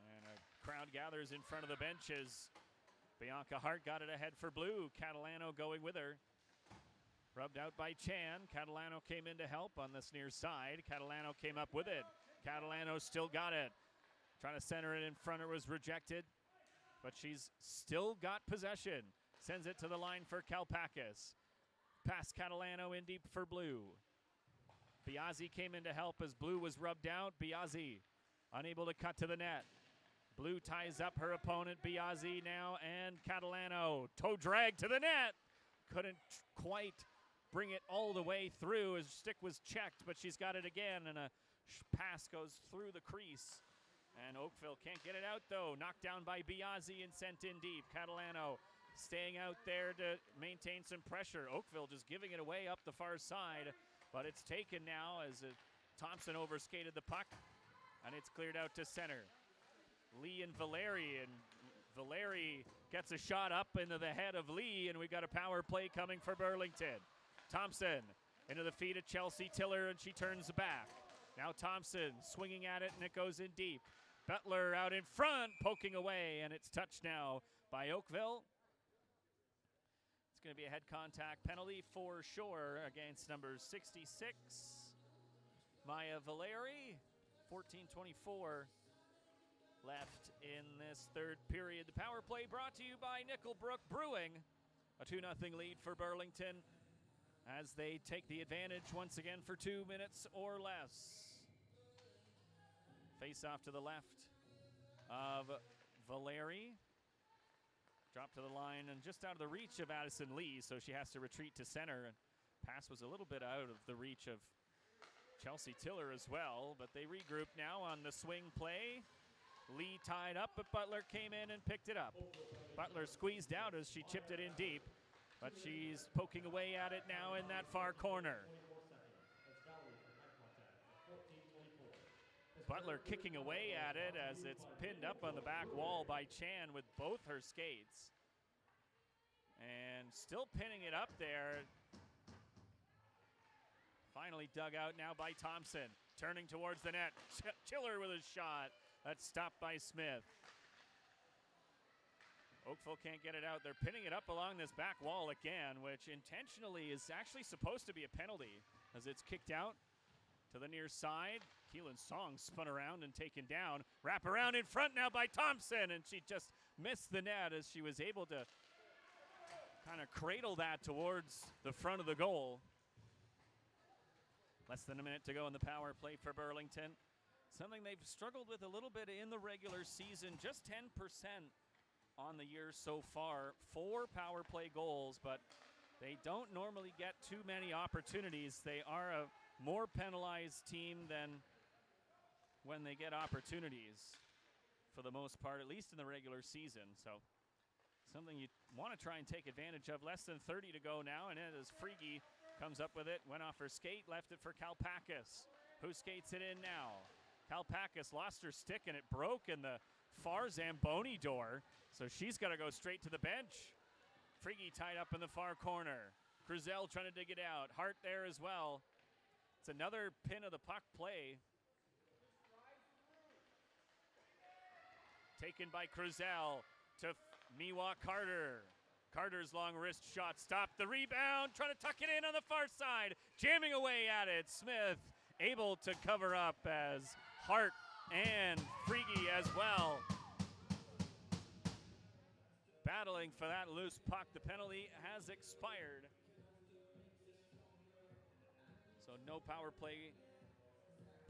And a crowd gathers in front of the benches. Bianca Hart got it ahead for Blue. Catalano going with her. Rubbed out by Chan. Catalano came in to help on this near side. Catalano came up with it. Catalano still got it. Trying to center it in front. It was rejected. But she's still got possession. Sends it to the line for Kalpakis. Past Catalano in deep for Blue. Biazzi came in to help as Blue was rubbed out. Biazzi unable to cut to the net. Blue ties up her opponent, Biazzi now, and Catalano. Toe drag to the net. Couldn't quite bring it all the way through as stick was checked, but she's got it again, and a pass goes through the crease. And Oakville can't get it out, though. Knocked down by Biazzi and sent in deep. Catalano staying out there to maintain some pressure. Oakville just giving it away up the far side, but it's taken now as Thompson overskated the puck, and it's cleared out to center. Lee and Valeri, and Valeri gets a shot up into the head of Lee, and we got a power play coming for Burlington. Thompson into the feet of Chelsea Tiller, and she turns back. Now Thompson swinging at it, and it goes in deep. Butler out in front, poking away, and it's touched now by Oakville. It's going to be a head contact penalty for sure against number 66, Maya Valeri. 14:24 left in this third period. The power play brought to you by Nickelbrook Brewing. A 2-0 lead for Burlington as they take the advantage once again for 2 minutes or less. Face off to the left of Valeri. Drop to the line and just out of the reach of Addison Lee, so she has to retreat to center. And pass was a little bit out of the reach of Chelsea Tiller as well, but they regroup now on the swing play. Lee tied up, but Butler came in and picked it up. Butler squeezed out as she chipped it in deep, but she's poking away at it now in that far corner. Butler kicking away at it as it's pinned up on the back wall by Chan with both her skates. And still pinning it up there. Finally dug out now by Thompson. Turning towards the net. Chiller with a shot. That's stopped by Smith. Oakville can't get it out. They're pinning it up along this back wall again, which intentionally is actually supposed to be a penalty as it's kicked out to the near side. Keelan Song spun around and taken down. Wrap around in front now by Thompson, and she just missed the net as she was able to kind of cradle that towards the front of the goal. Less than a minute to go in the power play for Burlington. Something they've struggled with a little bit in the regular season, just 10% on the year so far. 4 power play goals, but they don't normally get too many opportunities. They are a more penalized team than when they get opportunities for the most part, at least in the regular season. So something you want to try and take advantage of. Less than 30 to go now, and it is Frigge comes up with it, went off her skate, left it for Kalpakis, who skates it in now. Kalpakis lost her stick, and it broke in the far Zamboni door, so she's got to go straight to the bench. Frigge tied up in the far corner. Cruzel trying to dig it out. Hart there as well. It's another pin of the puck play. Taken by Cruzel to Miwa Carter. Carter's long wrist shot stopped. The rebound, trying to tuck it in on the far side. Jamming away at it. Smith able to cover up as Hart and Frigge as well. Battling for that loose puck. The penalty has expired. So No power play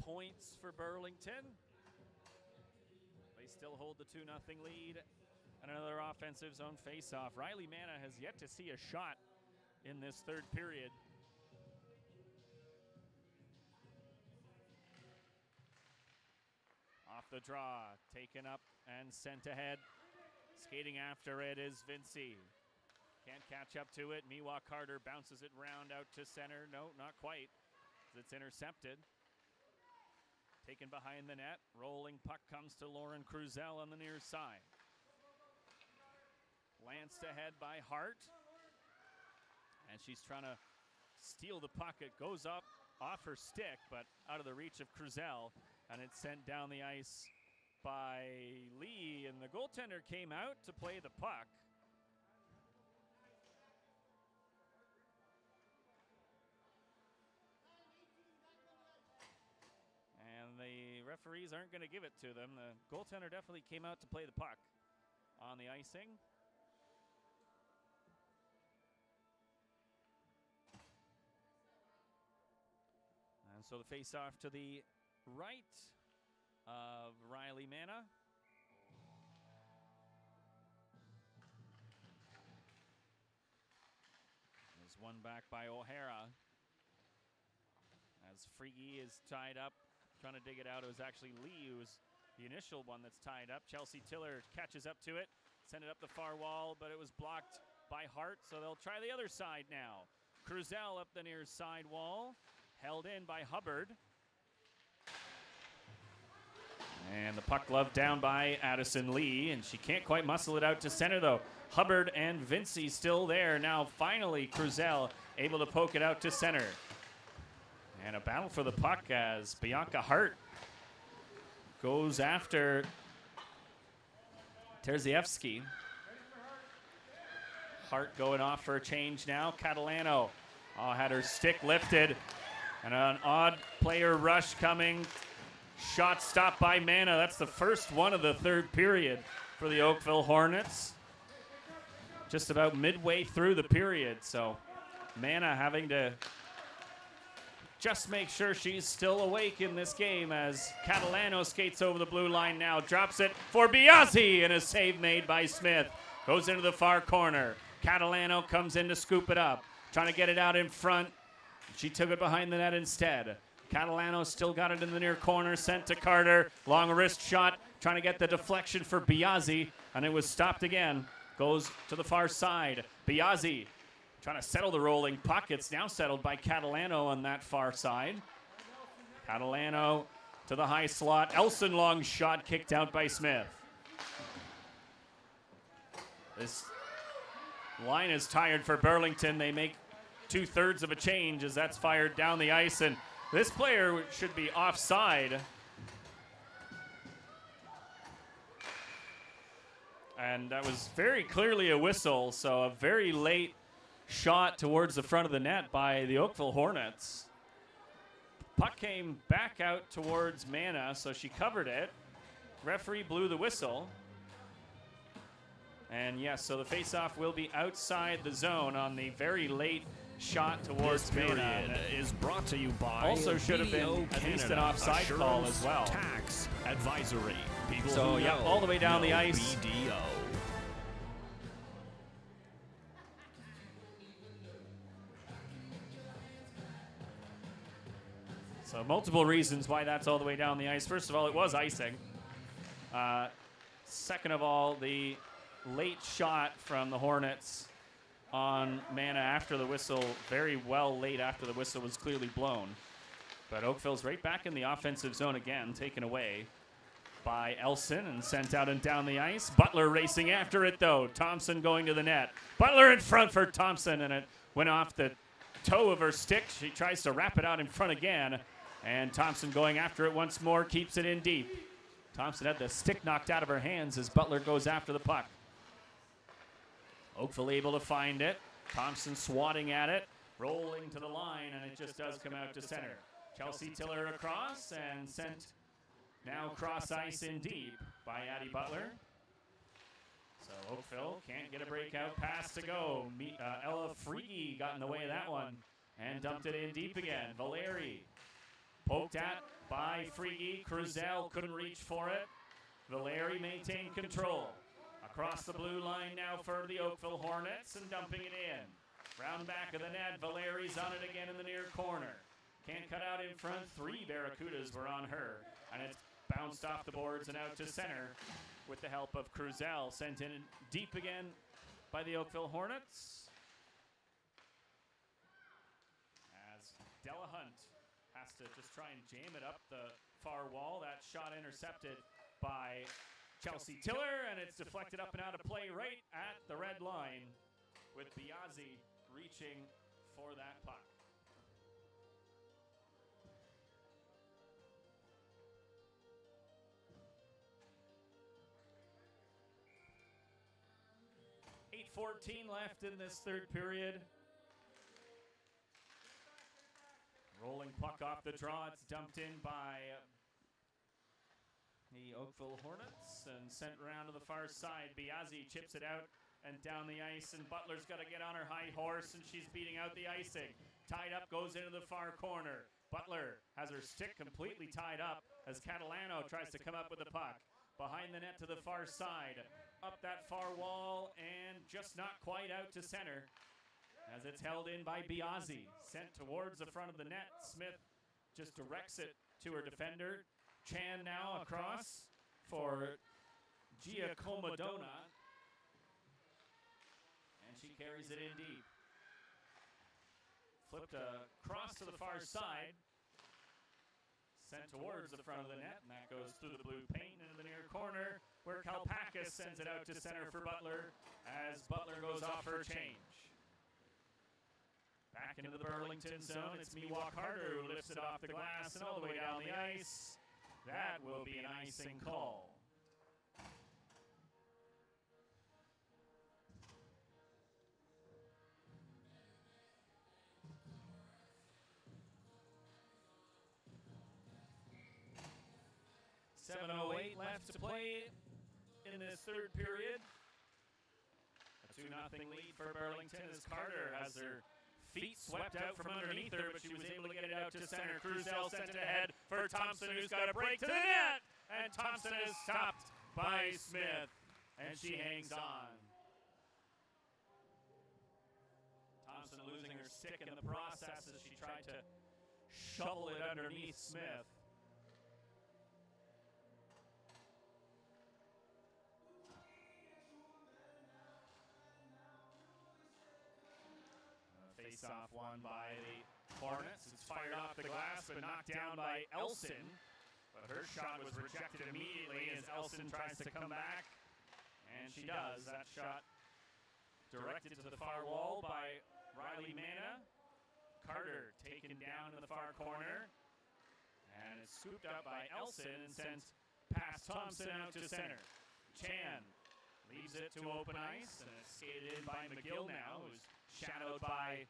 points for Burlington. They still hold the 2-0 lead. And another offensive zone face-off. Riley Manna has yet to see a shot in this third period. Off the draw, taken up and sent ahead. Skating after it is Vinci. Can't catch up to it. Miwa Carter bounces it round out to center. No, not quite. It's intercepted. Taken behind the net. Rolling puck comes to Lauren Cruzel on the near side. Lanced ahead by Hart. And she's trying to steal the puck. It goes up off her stick, but out of the reach of Cruzel. And it's sent down the ice by Lee. And the goaltender came out to play the puck. And the referees aren't going to give it to them. The goaltender definitely came out to play the puck on the icing. And so the face-off to the right of Riley Manna. There's one back by O'Hara. As Frege is tied up, trying to dig it out. It was actually Lee who was the initial one that's tied up. Chelsea Tiller catches up to it, sent it up the far wall, but it was blocked by Hart, so they'll try the other side now. Cruzel up the near side wall, held in by Hubbard. And the puck glove down by Addison Lee, and she can't quite muscle it out to center though. Hubbard and Vinci still there. Now finally Cruzel able to poke it out to center. And a battle for the puck as Bianca Hart goes after Terzievski. Hart going off for a change now. Catalano had her stick lifted. And an odd player rush coming. Shot stopped by Manna. That's the first one of the third period for the Oakville Hornets. Just about midway through the period. So Manna having to just make sure she's still awake in this game as Catalano skates over the blue line now. Drops it for Biazzi, and a save made by Smith. Goes into the far corner. Catalano comes in to scoop it up. Trying to get it out in front. She took it behind the net instead. Catalano still got it in the near corner, sent to Carter. Long wrist shot, trying to get the deflection for Biazzi, and it was stopped again. Goes to the far side. Biazzi trying to settle the rolling puck. It's now settled by Catalano on that far side. Catalano to the high slot. Elson long shot kicked out by Smith. This line is tired for Burlington. They make 2/3 of a change as that's fired down the ice, and this player should be offside. And that was very clearly a whistle, so a very late shot towards the front of the net by the Oakville Hornets. Puck came back out towards Manna, so she covered it. Referee blew the whistle. And yes, so the faceoff will be outside the zone on the very late shot towards Manna. Is brought to you by also should have been at least an offside call as well. Tax advisory. People So who yeah, know, all the way down the know ice. BDO. So multiple reasons why that's all the way down the ice. First of all, it was icing. Second of all, the late shot from the Hornets on Manna after the whistle, very well late after the whistle was clearly blown. But Oakville's right back in the offensive zone again, taken away by Elson and sent out and down the ice. Butler racing after it though. Thompson going to the net. Butler in front for Thompson, and it went off the toe of her stick. She tries to wrap it out in front again, and Thompson going after it once more, keeps it in deep. Thompson had the stick knocked out of her hands as Butler goes after the puck. Oakville able to find it. Thompson swatting at it, rolling to the line, and it just does come out to center. Chelsea Tiller across and sent now cross ice in deep by Addie Butler. So Oakville can't get a breakout pass to go. Ella Frege got in the way of that one. And dumped it in deep again. Valeri poked at by Frigi. Cruzel couldn't reach for it. Valeri maintained control. Across the blue line now for the Oakville Hornets and dumping it in. Round back of the net, Valeri's on it again in the near corner. Can't cut out in front. 3 Barracudas were on her. And it's bounced off the boards and out to center with the help of Cruzel. Sent in deep again by the Oakville Hornets. As Delahunt has to just try and jam it up the far wall. That shot intercepted by Chelsea Tiller, and it's deflected up and out of play right at the red line with Biazzi reaching for that puck. .8:14 left in this third period. Rolling puck off the draw. It's dumped in by the Oakville Hornets and sent around to the far side. Biazzi chips it out and down the ice, and Butler's got to get on her high horse, and she's beating out the icing. Tied up, goes into the far corner. Butler has her stick completely tied up as Catalano tries to come up with the puck. Behind the net to the far side. Up that far wall and just not quite out to center as it's held in by Biazzi. Sent towards the front of the net. Smith just directs it to her defender. Chan now across for Giacomodona. And she carries it in deep. Flipped across to the far side. Sent towards the front of the net, and that goes through the blue paint into the near corner, where Kalpakis sends it out to center for Butler as Butler goes off her change. Back into the Burlington zone, it's Miwok Carter who lifts it off the glass and all the way down the ice. That will be an icing call. .708 left to play in this third period. A 2-0 lead for Burlington as Carter has her feet swept out from underneath her, but she was able to get it out to center. Cruzel sent it ahead for Thompson, who's got a break to the net, and Thompson is stopped by Smith, and she hangs on. Thompson losing her stick in the process as she tried to shovel it underneath Smith. Face-off won by the Hornets. It's fired off the glass, but knocked down by Elson. But her shot was rejected immediately as Elson tries to come back. And she does. That shot directed to the far wall by Riley Mana. Carter taken down in the far corner. And it's scooped up by Elson and sent past Thompson out to center. Chan leaves it to open ice, and it's skated in by McGill now, who's shadowed by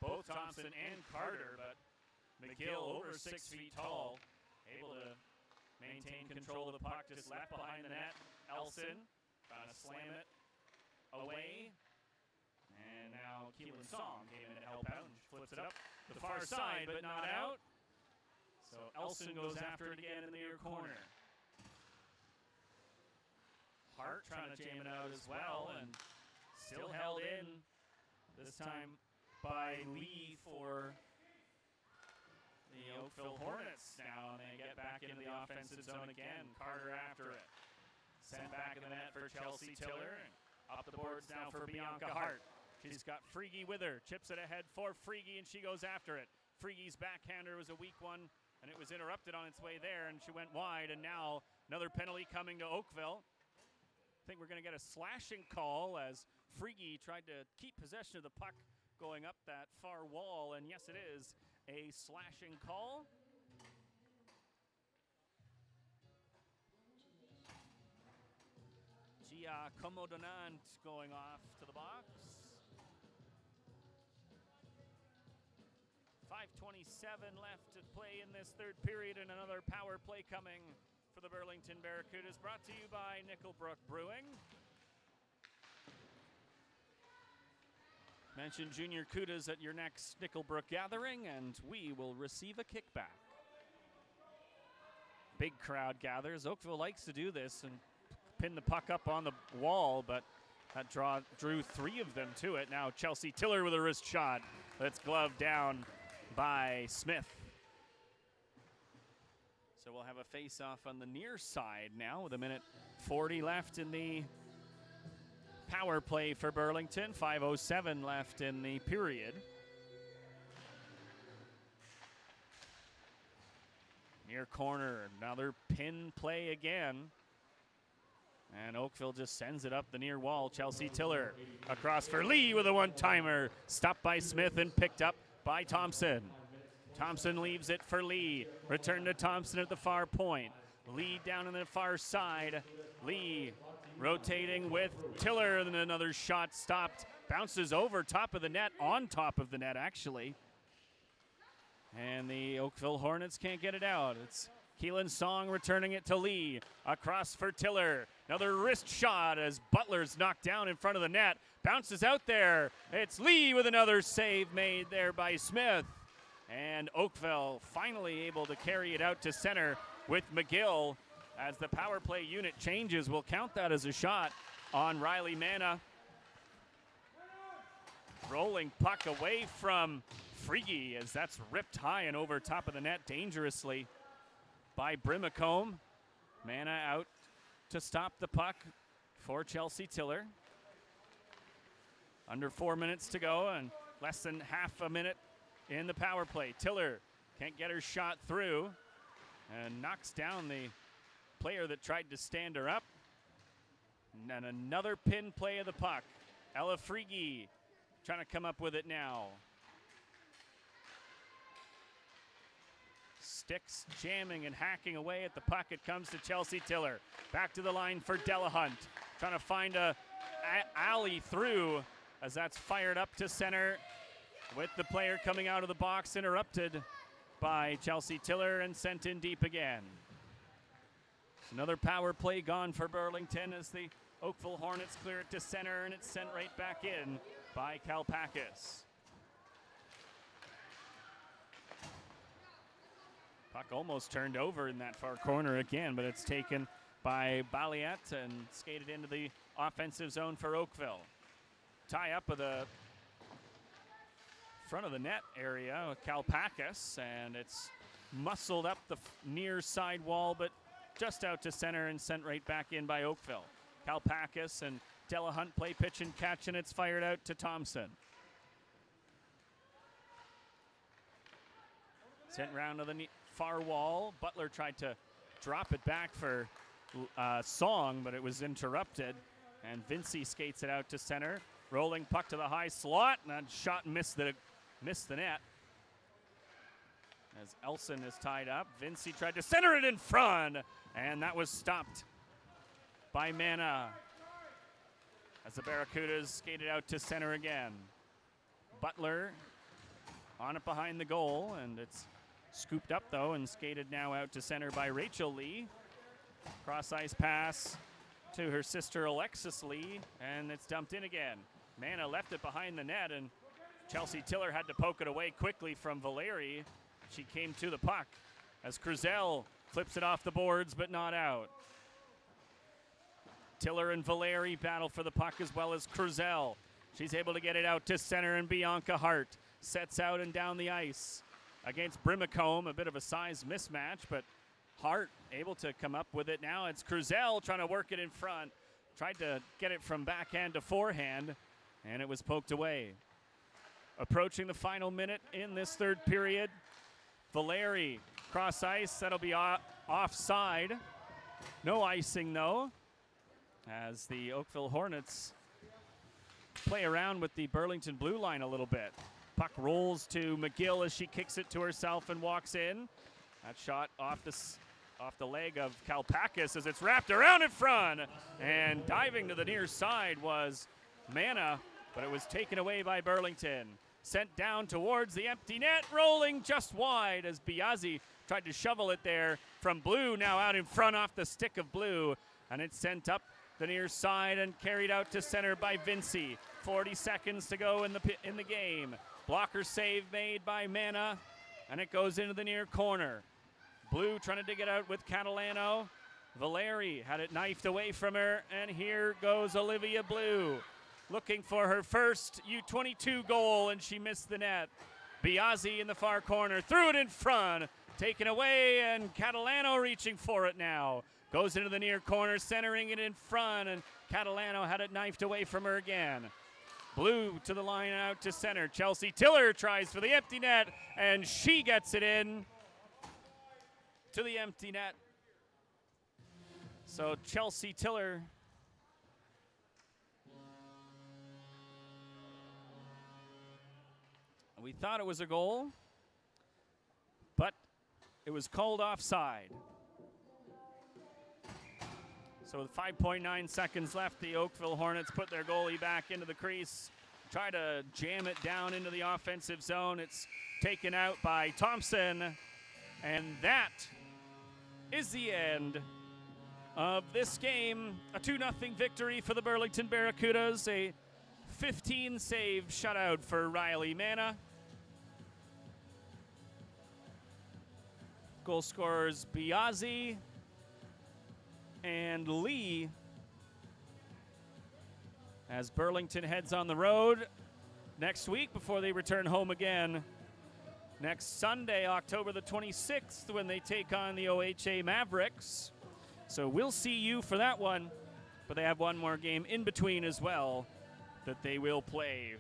both Thompson and Carter, but McGill over 6 feet tall, able to maintain control of the puck, just left behind the net. Elson trying to slam it away, and now Keelan Song came in to help out and flips it up the far side, but not out. So Elson goes after it again in the near corner. Hart trying to jam it out as well, and still held in, this time by Lee for the Oakville Hornets now, and they get back into the offensive zone again. Carter after it. Sent back in the net for Chelsea Tiller, and up the boards now for Bianca Hart. She's got Frigi with her, chips it ahead for Frigi, and she goes after it. Frigi's backhander was a weak one, and it was interrupted on its way there, and she went wide, and now another penalty coming to Oakville. I think we're going to get a slashing call as Frigi tried to keep possession of the puck going up that far wall, and yes, it is a slashing call. Giacomodona going off to the box. 5:27 left to play in this third period, and another power play coming for the Burlington Barracudas, brought to you by Nickelbrook Brewing. Mention Junior Cudas at your next Nickelbrook gathering, and we will receive a kickback. Big crowd gathers. Oakville likes to do this and pin the puck up on the wall, but that drew 3 of them to it. Now Chelsea Tiller with a wrist shot. That's gloved down by Smith. So we'll have a face-off on the near side now with 1:40 left in the power play for Burlington. 5:07 left in the period. Near corner, another pin play again. And Oakville just sends it up the near wall. Chelsea Tiller across for Lee with a one-timer. Stopped by Smith and picked up by Thompson. Thompson leaves it for Lee. Return to Thompson at the far point. Lee down on the far side. Lee rotating with Tiller, and another shot stopped. Bounces over top of the net, on top of the net actually. And the Oakville Hornets can't get it out. It's Keelan Song returning it to Lee. Across for Tiller. Another wrist shot as Butler's knocked down in front of the net. Bounces out there. It's Lee with another save made there by Smith. And Oakville finally able to carry it out to center with McGill. As the power play unit changes, we'll count that as a shot on Riley Manna. Rolling puck away from Frege as that's ripped high and over top of the net dangerously by Brimacombe. Manna out to stop the puck for Chelsea Tiller. Under 4 minutes to go and less than half a minute in the power play. Tiller can't get her shot through and knocks down the player that tried to stand her up. And another pin play of the puck. Ella Frege trying to come up with it now. Sticks jamming and hacking away at the puck. It comes to Chelsea Tiller. Back to the line for Delahunt. Trying to find a alley through as that's fired up to center with the player coming out of the box, interrupted by Chelsea Tiller and sent in deep again. Another power play gone for Burlington as the Oakville Hornets clear it to center, and it's sent right back in by Kalpakis. Puck almost turned over in that far corner again, but it's taken by Baliette and skated into the offensive zone for Oakville. Tie up of the front of the net area with Kalpakis, and it's muscled up the near side wall, but just out to center and sent right back in by Oakville. Kalpakis and Delahunt play pitch and catch, and it's fired out to Thompson. Sent round to the far wall. Butler tried to drop it back for Song, but it was interrupted. And Vinci skates it out to center. Rolling puck to the high slot, and that shot missed the net. As Elson is tied up, Vinci tried to center it in front, and that was stopped by Manna. As the Barracudas skated out to center again. Butler on it behind the goal, and it's scooped up though and skated now out to center by Rachel Lee. Cross ice pass to her sister Alexis Lee, and it's dumped in again. Manna left it behind the net, and Chelsea Tiller had to poke it away quickly from Valeri. She came to the puck as Cruzel flips it off the boards, but not out. Tiller and Valeri battle for the puck as well as Cruzel. She's able to get it out to center, and Bianca Hart sets out and down the ice against Brimacombe. A bit of a size mismatch, but Hart able to come up with it now. It's Cruzel trying to work it in front. Tried to get it from backhand to forehand, and it was poked away. Approaching the final minute in this third period. Valeri cross ice. That'll be offside. No icing though, as the Oakville Hornets play around with the Burlington blue line a little bit. Puck rolls to McGill as she kicks it to herself and walks in. That shot off the leg of Kalpakis as it's wrapped around in front. And diving to the near side was Manna, but it was taken away by Burlington. Sent down towards the empty net, rolling just wide as Biazzi tried to shovel it there from Blue, now out in front off the stick of Blue. And it's sent up the near side and carried out to center by Vinci. 40 seconds to go in the game. Blocker save made by Mana, and it goes into the near corner. Blue trying to dig it out with Catalano. Valeri had it knifed away from her, and here goes Olivia Blue, looking for her first U22 goal, and she missed the net. Biazzi in the far corner, threw it in front, taken away, and Catalano reaching for it now. Goes into the near corner, centering it in front, and Catalano had it knifed away from her again. Blue to the line and out to center. Chelsea Tiller tries for the empty net, and she gets it in to the empty net. So Chelsea Tiller we thought it was a goal, but it was called offside. So with 5.9 seconds left, the Oakville Hornets put their goalie back into the crease, try to jam it down into the offensive zone. It's taken out by Thompson, and that is the end of this game. A 2-0 victory for the Burlington Barracudas, a 15-save shutout for Riley Mana. Goal scorers Biazzi and Lee as Burlington heads on the road next week before they return home again next Sunday, October the 26th, when they take on the OHA Mavericks. So we'll see you for that one, but they have one more game in between as well that they will play.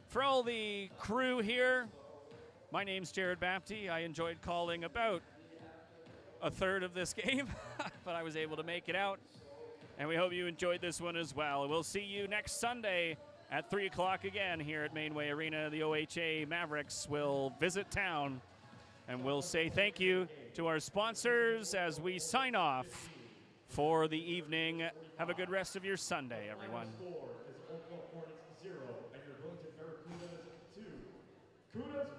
For all the crew here, my name's Jared Bapty. I enjoyed calling about a third of this game, but I was able to make it out, and we hope you enjoyed this one as well. We'll see you next Sunday at 3 o'clock again here at Mainway Arena. The OHA Mavericks will visit town, and we'll say thank you to our sponsors as we sign off for the evening. Have a good rest of your Sunday, everyone. Score is Oakville Hornets 0 and your Burlington Barracudas 2. Kudas